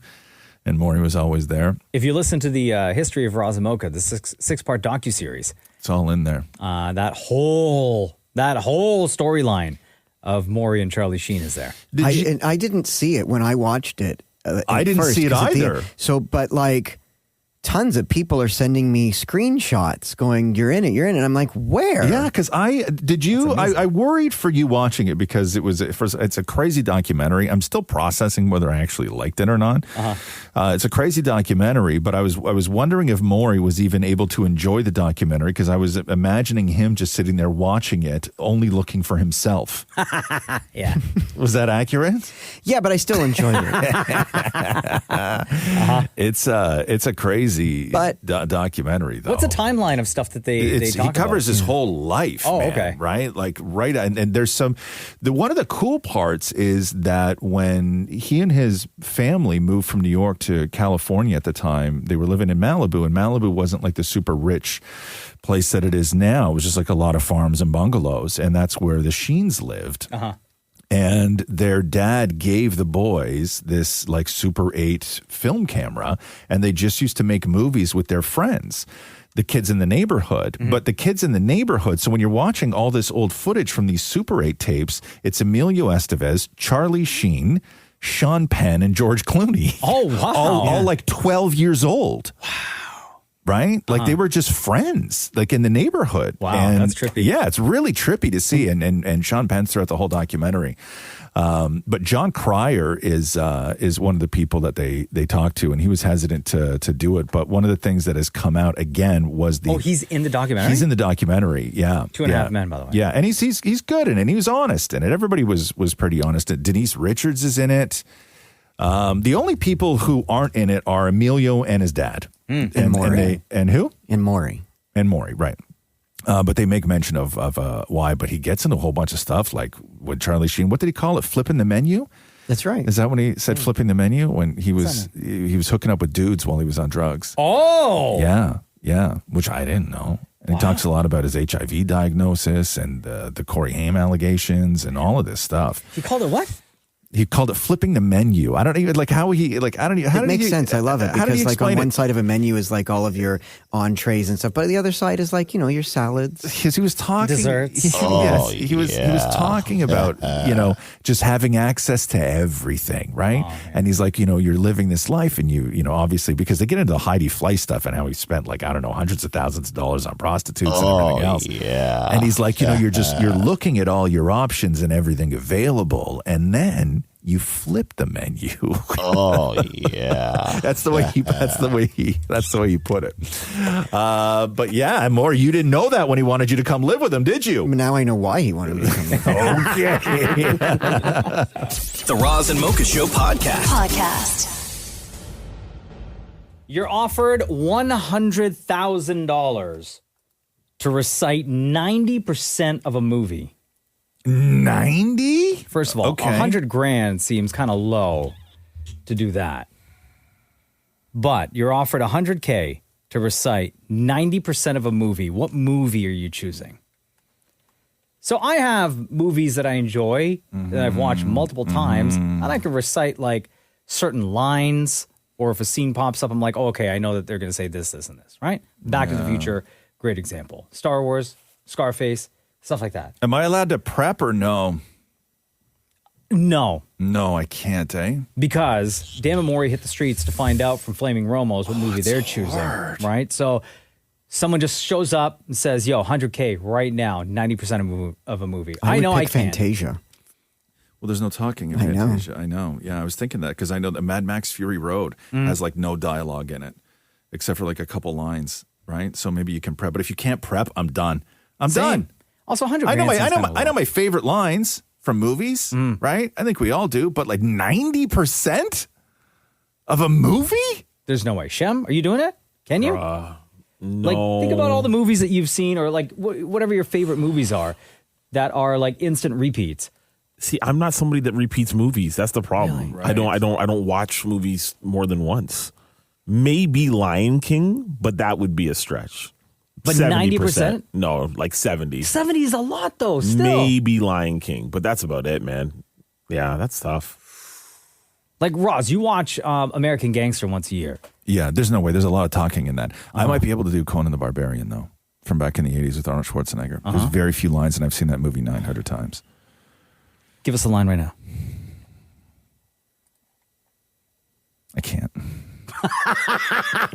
and Maurie was always there. If you listen to the history of Roz and Mocha, the six-part docuseries, it's all in there. That whole storyline of Maurie and Charlie Sheen is there. And I didn't see it when I watched it. I didn't see it either. But tons of people are sending me screenshots going, you're in it. And I'm like, where? Yeah, because I worried for you watching it because it's a crazy documentary. I'm still processing whether I actually liked it or not. It's a crazy documentary, but I was wondering if Maurie was even able to enjoy the documentary because I was imagining him just sitting there watching it, only looking for himself. Yeah. Was that accurate? Yeah, but I still enjoyed it. It's a crazy documentary, though. What's the timeline of stuff that they talk he covers about? his whole life. Oh, man, okay. Right? Like, right. And there's one of the cool parts is that when he and his family moved from New York to California at the time, they were living in Malibu, and Malibu wasn't like the super rich place that it is now. It was just like a lot of farms and bungalows, and that's where the Sheens lived. And their dad gave the boys this like Super 8 film camera, and they just used to make movies with their friends, the kids in the neighborhood. But the kids in the neighborhood, so when you're watching all this old footage from these Super 8 tapes, it's Emilio Estevez, Charlie Sheen, Sean Penn, and George Clooney. Oh, wow. All like 12 years old. Wow. Right? Like they were just friends, like in the neighborhood. Wow, and that's trippy. Yeah, it's really trippy to see. And Sean Penn's throughout the whole documentary. But John Cryer is one of the people that they talked to, and he was hesitant to do it. But one of the things that has come out again was he's in the documentary? He's in the documentary, yeah. 2.5 Men, by the way. Yeah, and he's good in it, and he was honest in it. Everybody was pretty honest. Denise Richards is in it. The only people who aren't in it are Emilio and his dad. And Maurie. And who? And Maurie. And Maurie, right. But they make mention of why, but he gets into a whole bunch of stuff like with Charlie Sheen. What did he call it? Flipping the menu? That's right. Is that when he said flipping the menu? When he was hooking up with dudes while he was on drugs. Oh! Yeah, which I didn't know. And he talks a lot about his HIV diagnosis and the Corey Haim allegations and all of this stuff. He called it what? He called it flipping the menu. I don't even like how he like. I don't even. How It makes sense. I love it because like on one side of a menu is like all of your entrees and stuff, but the other side is like your salads. Because he was talking desserts. Yes, he was talking about just having access to everything, right? And he's like, you're living this life, and you obviously because they get into the Heidi Fleiss stuff and how he spent like hundreds of thousands of dollars on prostitutes and everything else. Yeah. And he's like, you're looking at all your options and everything available, and then you flip the menu. Oh yeah, that's the way he put it. But yeah, Maurie, you didn't know that when he wanted you to come live with him, did you? Now I know why he wanted me to come live with him. Okay. The Roz and Mocha Show podcast. You're offered $100,000 to recite 90% of a movie. 90? First of all, Okay. $100,000 seems kind of low to do that. But you're offered $100K to recite 90% of a movie. What movie are you choosing? So I have movies that I enjoy that I've watched multiple times. I like to recite like certain lines, or if a scene pops up, I'm like, oh, okay, I know that they're going to say this, this, and this, right? Back to the Future, great example. Star Wars, Scarface, stuff like that. Am I allowed to prep or no? No. No, I can't, eh? Because Dan and Maurie hit the streets to find out from Flaming Romos what movie they're choosing, right? So someone just shows up and says, yo, $100K right now, 90% of a movie. I know I can't. Fantasia. Well, there's no talking in Fantasia. I know. Yeah, I was thinking that because I know that Mad Max Fury Road has like no dialogue in it except for like a couple lines, right? So maybe you can prep. But if you can't prep, I'm done. I'm done. Also, $100,000. I know my favorite lines from movies, right? I think we all do. But like 90% of a movie? There's no way. Shem, are you doing it? Can you? No. Like, think about all the movies that you've seen, or like whatever your favorite movies are that are like instant repeats. See, I'm not somebody that repeats movies. That's the problem. Really? I don't watch movies more than once. Maybe Lion King, but that would be a stretch. But 90%? No, like 70. 70 is a lot, though, still. Maybe Lion King, but that's about it, man. Yeah, that's tough. Like, Roz, you watch American Gangster once a year. Yeah, there's no way. There's a lot of talking in that. I might be able to do Conan the Barbarian, though, from back in the 80s with Arnold Schwarzenegger. There's very few lines, and I've seen that movie 900 times. Give us a line right now. I can't.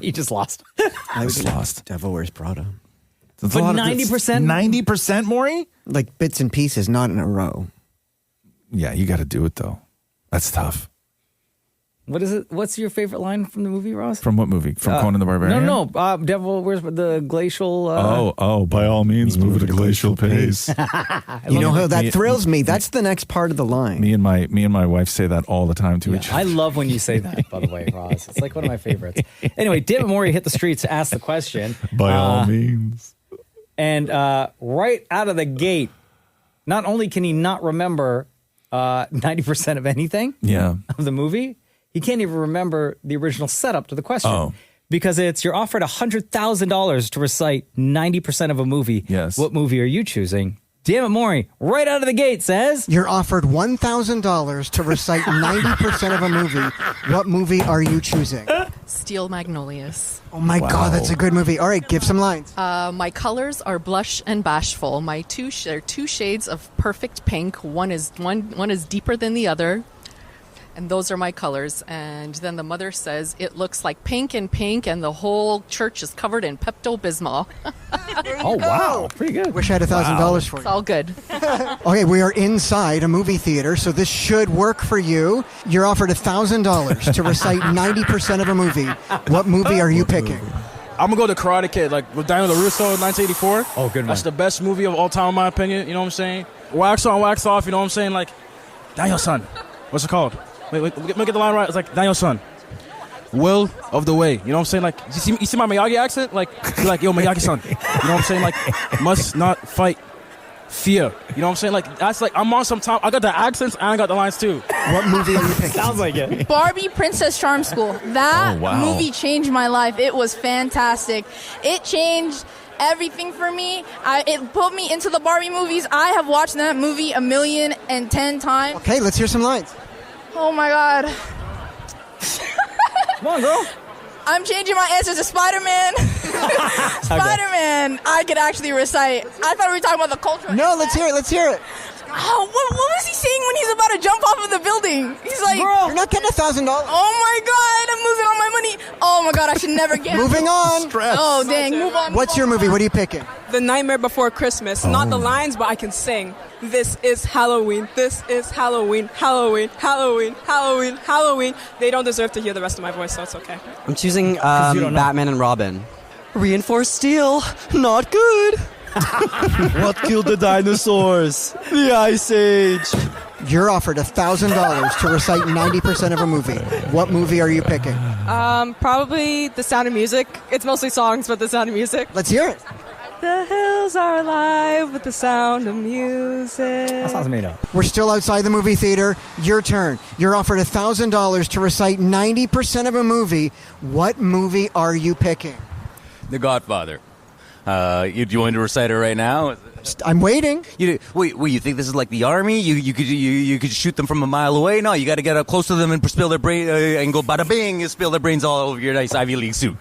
You just lost. I was lost. Devil Wears Prada. That's But 90%? 90%, Maury? Like bits and pieces, not in a row. Yeah, you got to do it, though. That's tough. What is it? What's your favorite line from the movie, Ross? From what movie? From Conan the Barbarian? No. Devil Wears the glacial. By all means, move at a glacial pace. You know how that thrills me. That's the next part of the line. Me and my wife say that all the time to each other. I love when you say that, by the way, Ross. It's like one of my favorites. Anyway, David Maurie hit the streets to ask the question. By all means. And right out of the gate, not only can he not remember 90% of anything of the movie, he can't even remember the original setup to the question. Oh. Because you're offered $100,000 to recite 90% of a movie. Yes. What movie are you choosing? Damn it, Maurie, right out of the gate says... You're offered $1,000 to recite 90% of a movie. What movie are you choosing? Steel Magnolias. Oh my God, that's a good movie. All right, give some lines. My colors are blush and bashful. My two shades of perfect pink. One is deeper than the other. And those are my colors. And then the mother says, it looks like pink, and the whole church is covered in Pepto-Bismol. Oh, wow. Pretty good. Wish I had $1,000 for you. It's all good. Okay, we are inside a movie theater, so this should work for you. You're offered $1,000 to recite 90% of a movie. What movie are you picking? I'm going to go to Karate Kid, like with Daniel LaRusso in 1984. Oh, good one. That's the best movie of all time, in my opinion. You know what I'm saying? Wax on, wax off, you know what I'm saying? Like, Daniel-san. What's it called? Wait, make it the line right. It's like, Daniel-san. Will of the way. You know what I'm saying? Like, you see my Miyagi accent? Like, you're like, yo, Miyagi-san. You know what I'm saying? Like, must not fight fear. You know what I'm saying? Like, that's like, I'm on some time. I got the accents and I got the lines too. What movie are you picking? Sounds like it. Barbie Princess Charm School. That movie changed my life. It was fantastic. It changed everything for me. It put me into the Barbie movies. I have watched that movie 1,010 times. Okay, let's hear some lines. Oh my God. Come on, girl. I'm changing my answer to Spider-Man. Spider-Man, I could actually recite. I thought we were talking about the culture. No, let's hear it. Oh, what was he saying when he's about to jump off of the building? He's like, Girl, you're not getting $1,000. Oh my God, I'm losing all my money. Oh my God, I should never get Moving on. Stress. Oh, dang, move on. What's your movie? What are you picking? The Nightmare Before Christmas. Not the lines, but I can sing. This is Halloween. This is Halloween. Halloween. Halloween. Halloween. Halloween. They don't deserve to hear the rest of my voice, so it's okay. I'm choosing Batman and Robin. Reinforced steel. Not good. What killed the dinosaurs? The Ice Age. You're offered $1,000 to recite 90% of a movie. What movie are you picking? Probably The Sound of Music. It's mostly songs, but The Sound of Music. Let's hear it. The hills are alive with the sound of music. That sounds made up. We're still outside the movie theater. Your turn. You're offered $1,000 to recite 90% of a movie. What movie are you picking? The Godfather. You want to recite it right now? I'm waiting. Wait, you think this is like the army? You could shoot them from a mile away? No, you got to get up close to them and spill their brain and go bada bing and spill their brains all over your nice Ivy League suit.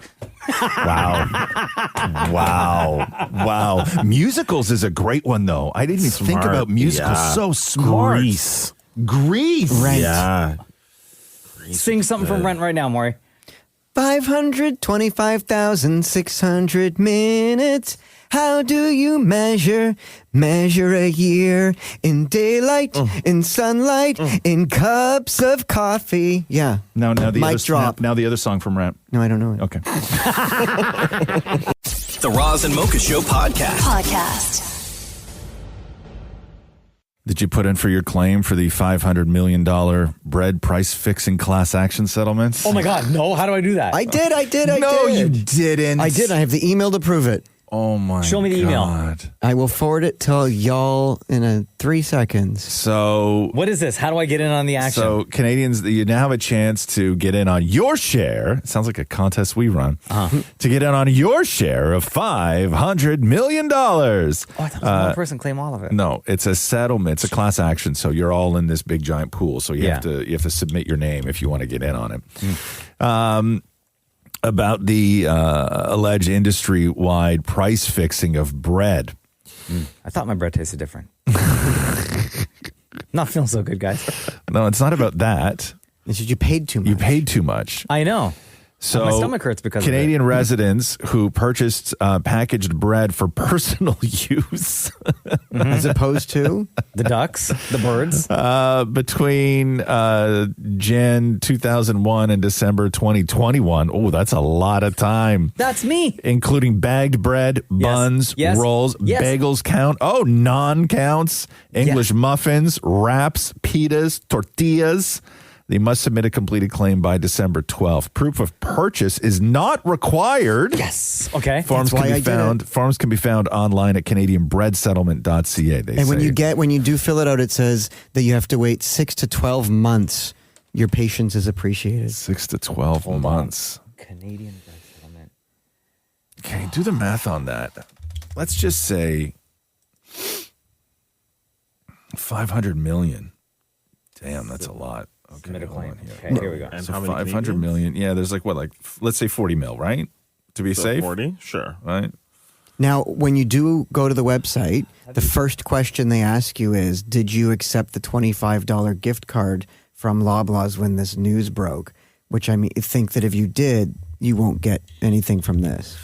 Wow. Musicals is a great one, though. I didn't even think about musicals. Yeah. So smart. Grease. Rent. Yeah. Sing something from Rent right now, Maurie. 525,600 minutes. How do you measure a year? In daylight, in sunlight, in cups of coffee. Yeah. Now the Mic other drop. Now the other song from Rap. No, I don't know it. Okay. The Roz and Mocha Show podcast. Did you put in for your claim for the $500 million bread price fixing class action settlements? Oh my God, no. How do I do that? I did. No, you didn't. I did. I have the email to prove it. Oh my God. Show me the email. I will forward it to y'all in 3 seconds. So what is this? How do I get in on the action? So Canadians, you now have a chance to get in on your share. It sounds like a contest we run. To get in on your share of $500 million. Oh, I thought it was one person claim all of it. No, it's a settlement. It's a class action. So you're all in this big giant pool. So you have to submit your name if you want to get in on it. About the alleged industry-wide price fixing of bread. I thought my bread tasted different. Not feeling so good, guys. No, it's not about that. It's just you paid too much. You paid too much. I know. So My stomach hurts because Canadian of it. residents who purchased packaged bread for personal use, as opposed to the ducks, the birds, between Jan 2001 and December 2021. Oh, that's a lot of time. That's me. Including bagged bread, buns, Yes. rolls, Yes. bagels count. Oh, non-counts, English muffins, wraps, pitas, tortillas. They must submit a completed claim by December 12th. Proof of purchase is not required. Yes. Okay. Forms That's can why be I did found. Forms can be found online at CanadianBreadSettlement.ca. They And when say. when you do fill it out, it says that you have to wait 6 to 12 months. Your patience is appreciated. 6 to 12 months. Canadian bread settlement. Okay, do the math on that. Let's just say 500 million. Damn, that's a lot. Okay, Submit a hold claim. on here. Okay, here we go. And So how many 500 Canadians? million. Yeah, there's like let's say 40 mil, right? To be So safe. 40? Sure. Right? Now, when you do go to the website, the first question they ask you is, did you accept the $25 gift card from Loblaws when this news broke? Which I think that if you did, you won't get anything from this.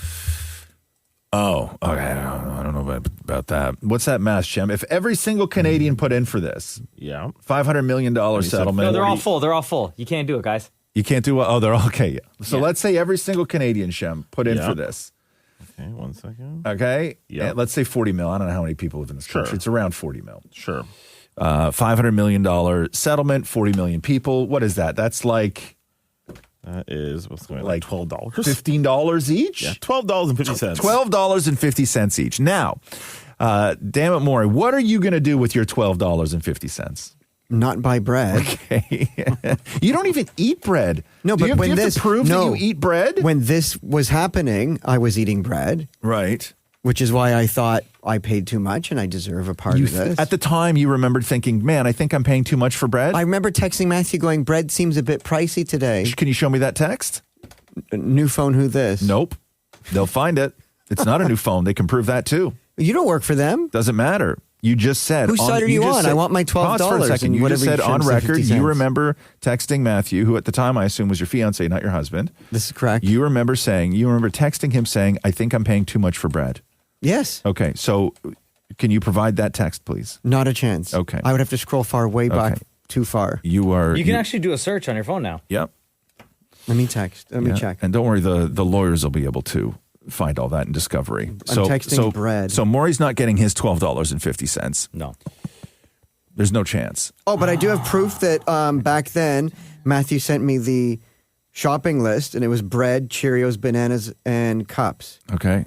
Oh, okay. I don't know about that. What's that math, Shem? If every single Canadian put in for this, Yeah. $500 million settlement. No, they're all full. They're all full. You can't do it, guys. You can't do it. Oh, they're all okay. Yeah. So let's say every single Canadian, Shem, put in Yeah. for this. Okay, 1 second. Okay. Yeah. Let's say 40 mil. I don't know how many people live in this country. Sure. It's around 40 mil. Sure. $500 million settlement, 40 million people. What is that? That's like That is what's going on? Like $12. $15 each? Yeah, $12.50. $12.50 each. Now, damn it, Maury, what are you going to do with your $12.50? Not buy bread. Okay. You don't even eat bread. No, do but you, when do you have this to prove no, that you eat bread? When this was happening, I was eating bread. Right. Which is why I thought I paid too much and I deserve a part of this. At the time, you remembered thinking, man, I think I'm paying too much for bread? I remember texting Matthew going, bread seems a bit pricey today. Can you show me that text? New phone, who this? Nope. They'll find it. It's not a new phone. They can prove that too. You don't work for them. Doesn't matter. You just said. Whose side are you on? I want my $12 Pause for a second. and You whatever just said you on said, record, 50 you cents. remember texting Matthew, who at the time I assume was your fiance, not your husband. This is correct. You remember texting him saying, I think I'm paying too much for bread. Yes. Okay. So can you provide that text, please? Not a chance. Okay. I would have to scroll way back, Okay. too far. You can actually do a search on your phone now. Yep. Let me text. Let me check. And don't worry, the lawyers will be able to find all that in discovery. I'm texting bread. So Maury's not getting his $12.50. No. There's no chance. Oh, but I do have proof that back then, Matthew sent me the shopping list, and it was bread, Cheerios, bananas, and cups. Okay.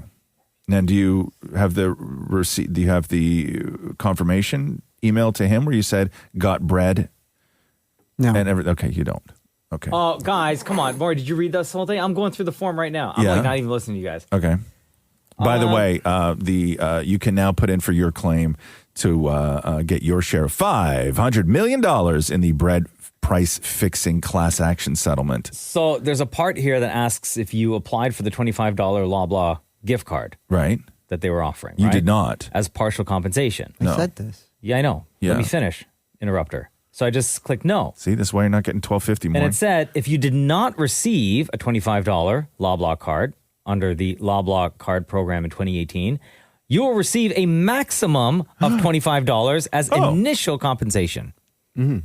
Now, do you have the receipt? Do you have the confirmation email to him where you said got bread? No. And okay, you don't. Okay. Oh, guys, come on. Maury, did you read this whole thing? I'm going through the form right now. I'm Yeah. like not even listening to you guys. Okay. By the way, you can now put in for your claim to get your share of $500 million in the bread price fixing class action settlement. So there's a part here that asks if you applied for the $25 Loblaw gift card. Right. That they were offering. You right? did not. As partial compensation. I said this. Yeah, I know. Yeah. Let me finish. Interrupt her. So I just clicked no. See, this is why you're not getting $12.50 more. And it said if you did not receive a $25 Loblaw card under the Loblaw card program in 2018, you will receive a maximum of $25 as initial compensation.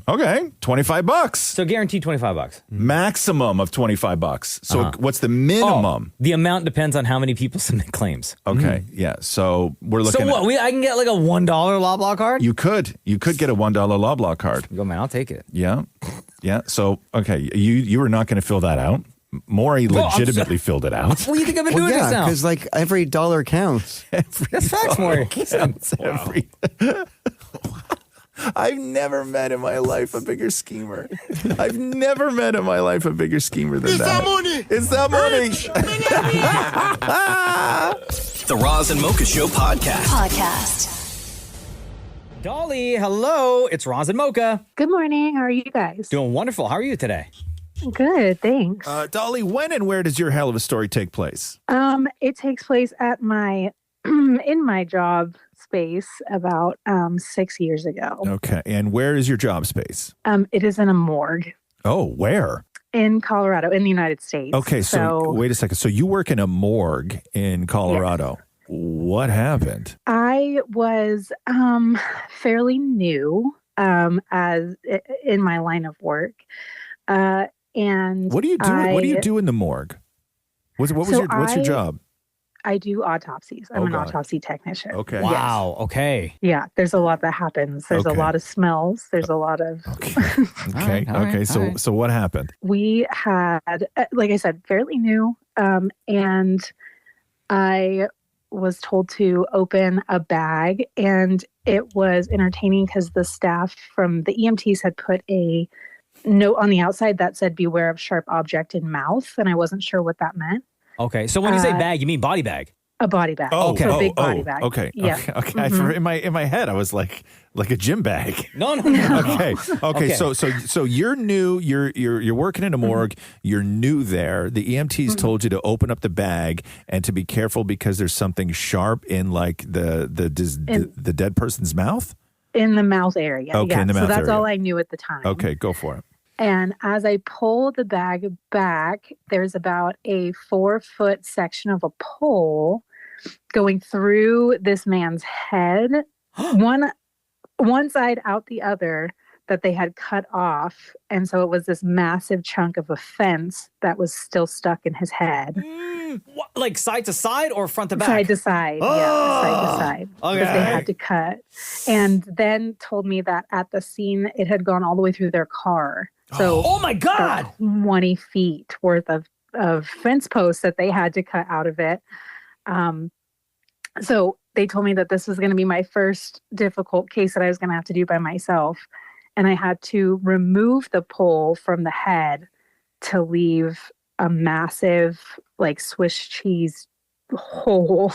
Okay, $25. So guaranteed $25. Maximum of $25. So what's the minimum? The amount depends on how many people submit claims. Okay, yeah. So we're looking. So what? I can get like a $1 Loblaw card? You could get a $1 Loblaw card. Go, man. I'll take it. Yeah, yeah. So okay, you were not going to fill that out. Maury legitimately filled it out. What do you think I've been doing this now? because like every dollar counts. That's facts, Maury. Every. I've never met in my life a bigger schemer. I've never met in my life a bigger schemer than that. It's that money. The Roz and Mocha Show podcast. Dolly, hello. It's Roz and Mocha. Good morning. How are you guys? Doing wonderful. How are you today? Good, thanks. Dolly, when and where does your hell of a story take place? It takes place at my in my job space about 6 years ago. Okay, and where is your job space? It is in a morgue. Oh, where? In Colorado, in the United States. Okay, so wait a second. So you work in a morgue in Colorado. Yes. What happened? I was fairly new as in my line of work. And what do you do? What do you do in the morgue? What's your job? I do autopsies. I'm an autopsy technician. Okay. Wow. Yes. Okay. Yeah. There's a lot that happens. There's a lot of smells. There's a lot of. Okay. So what happened? We had, like I said, fairly new, and I was told to open a bag, and it was entertaining because the staff from the EMTs had put a note on the outside that said "Beware of sharp object in mouth," and I wasn't sure what that meant. Okay, so when you say bag, you mean body bag? A body bag. Oh, okay. So a big body bag. Okay. Yeah. Okay. Mm-hmm. In my head, I was like a gym bag. No. Okay. So you're new. You're working in a morgue. You're new there. The EMTs told you to open up the bag and to be careful because there's something sharp in like the dead person's mouth. In the mouth area. Okay. Yeah. In the mouth so that's area. all I knew at the time. Okay. Go for it. And as I pull the bag back, there's about a 4-foot section of a pole going through this man's head, one side out the other, that they had cut off. And so it was this massive chunk of a fence that was still stuck in his head. What, like side to side or front to back? Side to side. Oh! Yeah, side to side. Okay. Because they had to cut. And then told me that at the scene, it had gone all the way through their car. So, oh my God! 20 feet worth of fence posts that they had to cut out of it. So they told me that this was going to be my first difficult case that I was going to have to do by myself. And I had to remove the pole from the head to leave a massive, like, Swiss cheese hole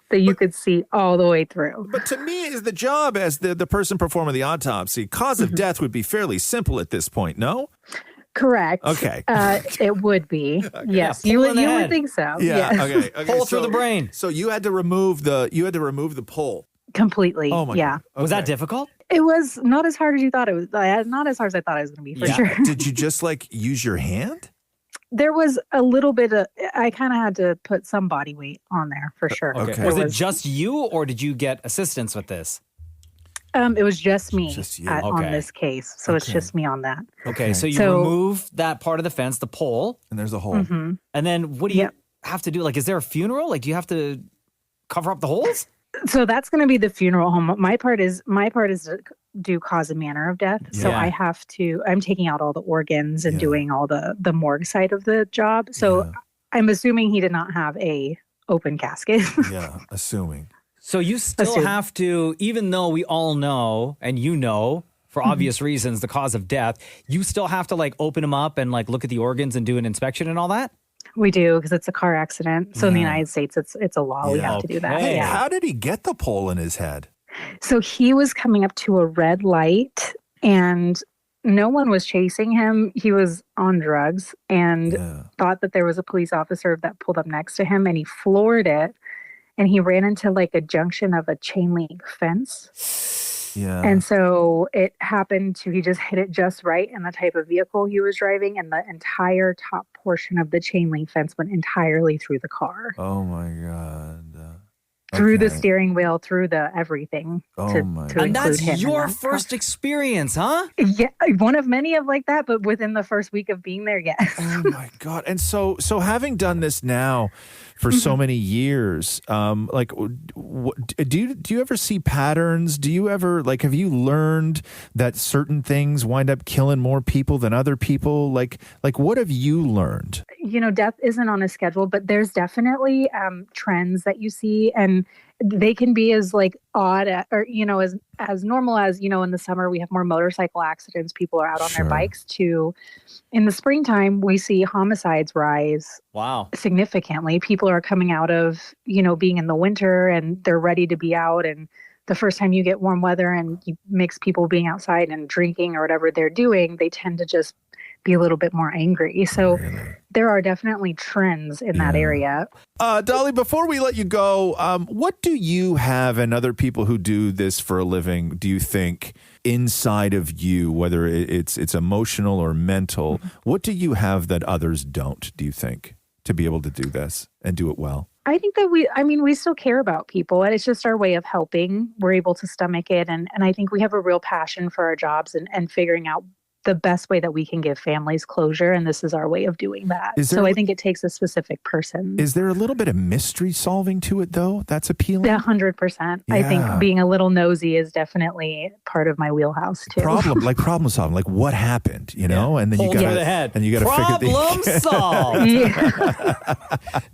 that you could see all the way through. But to me, is the job as the person performing the autopsy, cause of death would be fairly simple at this point, no? Correct. Okay. It would be. Okay. Yes, Yeah, you would think so. Yeah. Yes. Okay. Pull through the brain. So you had to remove the pole completely. Oh my God. Okay. Was that difficult? It was not as hard as you thought it was. Not as hard as I thought it was going to be, for sure. Did you just like use your hand? There was a little bit of, I kind of had to put some body weight on there for sure. Okay. Was it just you or did you get assistance with this? It was just me on Okay. this case. So it's just me on that. Okay. So you remove that part of the fence, the pole. And there's a hole. Mm-hmm. And then what do you have to do? Like, is there a funeral? Like, do you have to cover up the holes? So that's going to be the funeral home. My part is to do cause and manner of death. So I'm taking out all the organs and doing all the morgue side of the job. So I'm assuming he did not have a open casket. Yeah, assuming. So you still have to, even though we all know, and you know, for obvious reasons, the cause of death, you still have to like open them up and like look at the organs and do an inspection and all that? We do, because it's a car accident. So in the United States, it's a law. We have to do that. Hey, Yeah. how did he get the pole in his head? So he was coming up to a red light and no one was chasing him. He was on drugs and thought that there was a police officer that pulled up next to him, and he floored it. And he ran into like a junction of a chain link fence. Yeah. And so it happened to, he just hit it just right in the type of vehicle he was driving, and the entire top portion of the chain link fence went entirely through the car. Oh my God. Through the steering wheel, through the everything. And that's your first experience, huh? Yeah, one of many of like that, but within the first week of being there, yes. Oh my God. And so having done this now for so many years, like, do you ever see patterns? Do you ever, like, have you learned that certain things wind up killing more people than other people? Like what have you learned? You know, death isn't on a schedule, but there's definitely trends that you see, and they can be as like odd or, you know, as normal as, you know, in the summer we have more motorcycle accidents. People are out on their bikes, to in the springtime we see homicides rise. Wow. Significantly. People are coming out of, you know, being in the winter and they're ready to be out, and the first time you get warm weather and you mix people being outside and drinking or whatever they're doing, they tend to just be a little bit more angry. So there are definitely trends in that area. Dolly, before we let you go, what do you have and other people who do this for a living, do you think, inside of you, whether it's emotional or mental, what do you have that others don't, do you think, to be able to do this and do it well? I think that we still care about people, and it's just our way of helping. We're able to stomach it. And I think we have a real passion for our jobs and figuring out the best way that we can give families closure. And this is our way of doing that. So I think it takes a specific person. Is there a little bit of mystery solving to it, though? That's appealing? 100%. I think being a little nosy is definitely part of my wheelhouse, too. Problem solving, like what happened, you know? And then you got to problem solved.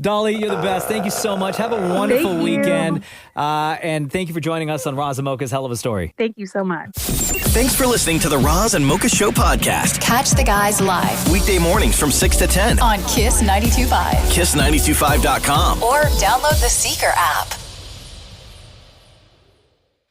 Dolly, you're the best. Thank you so much. Have a wonderful weekend. And thank you for joining us on Roz and Mocha's Hell of a Story. Thank you so much. Thanks for listening to the Roz and Mocha Show podcast. Catch the guys live Weekday mornings from 6 to 10 on Kiss 92.5. Kiss925.com. Or download the Seeker app.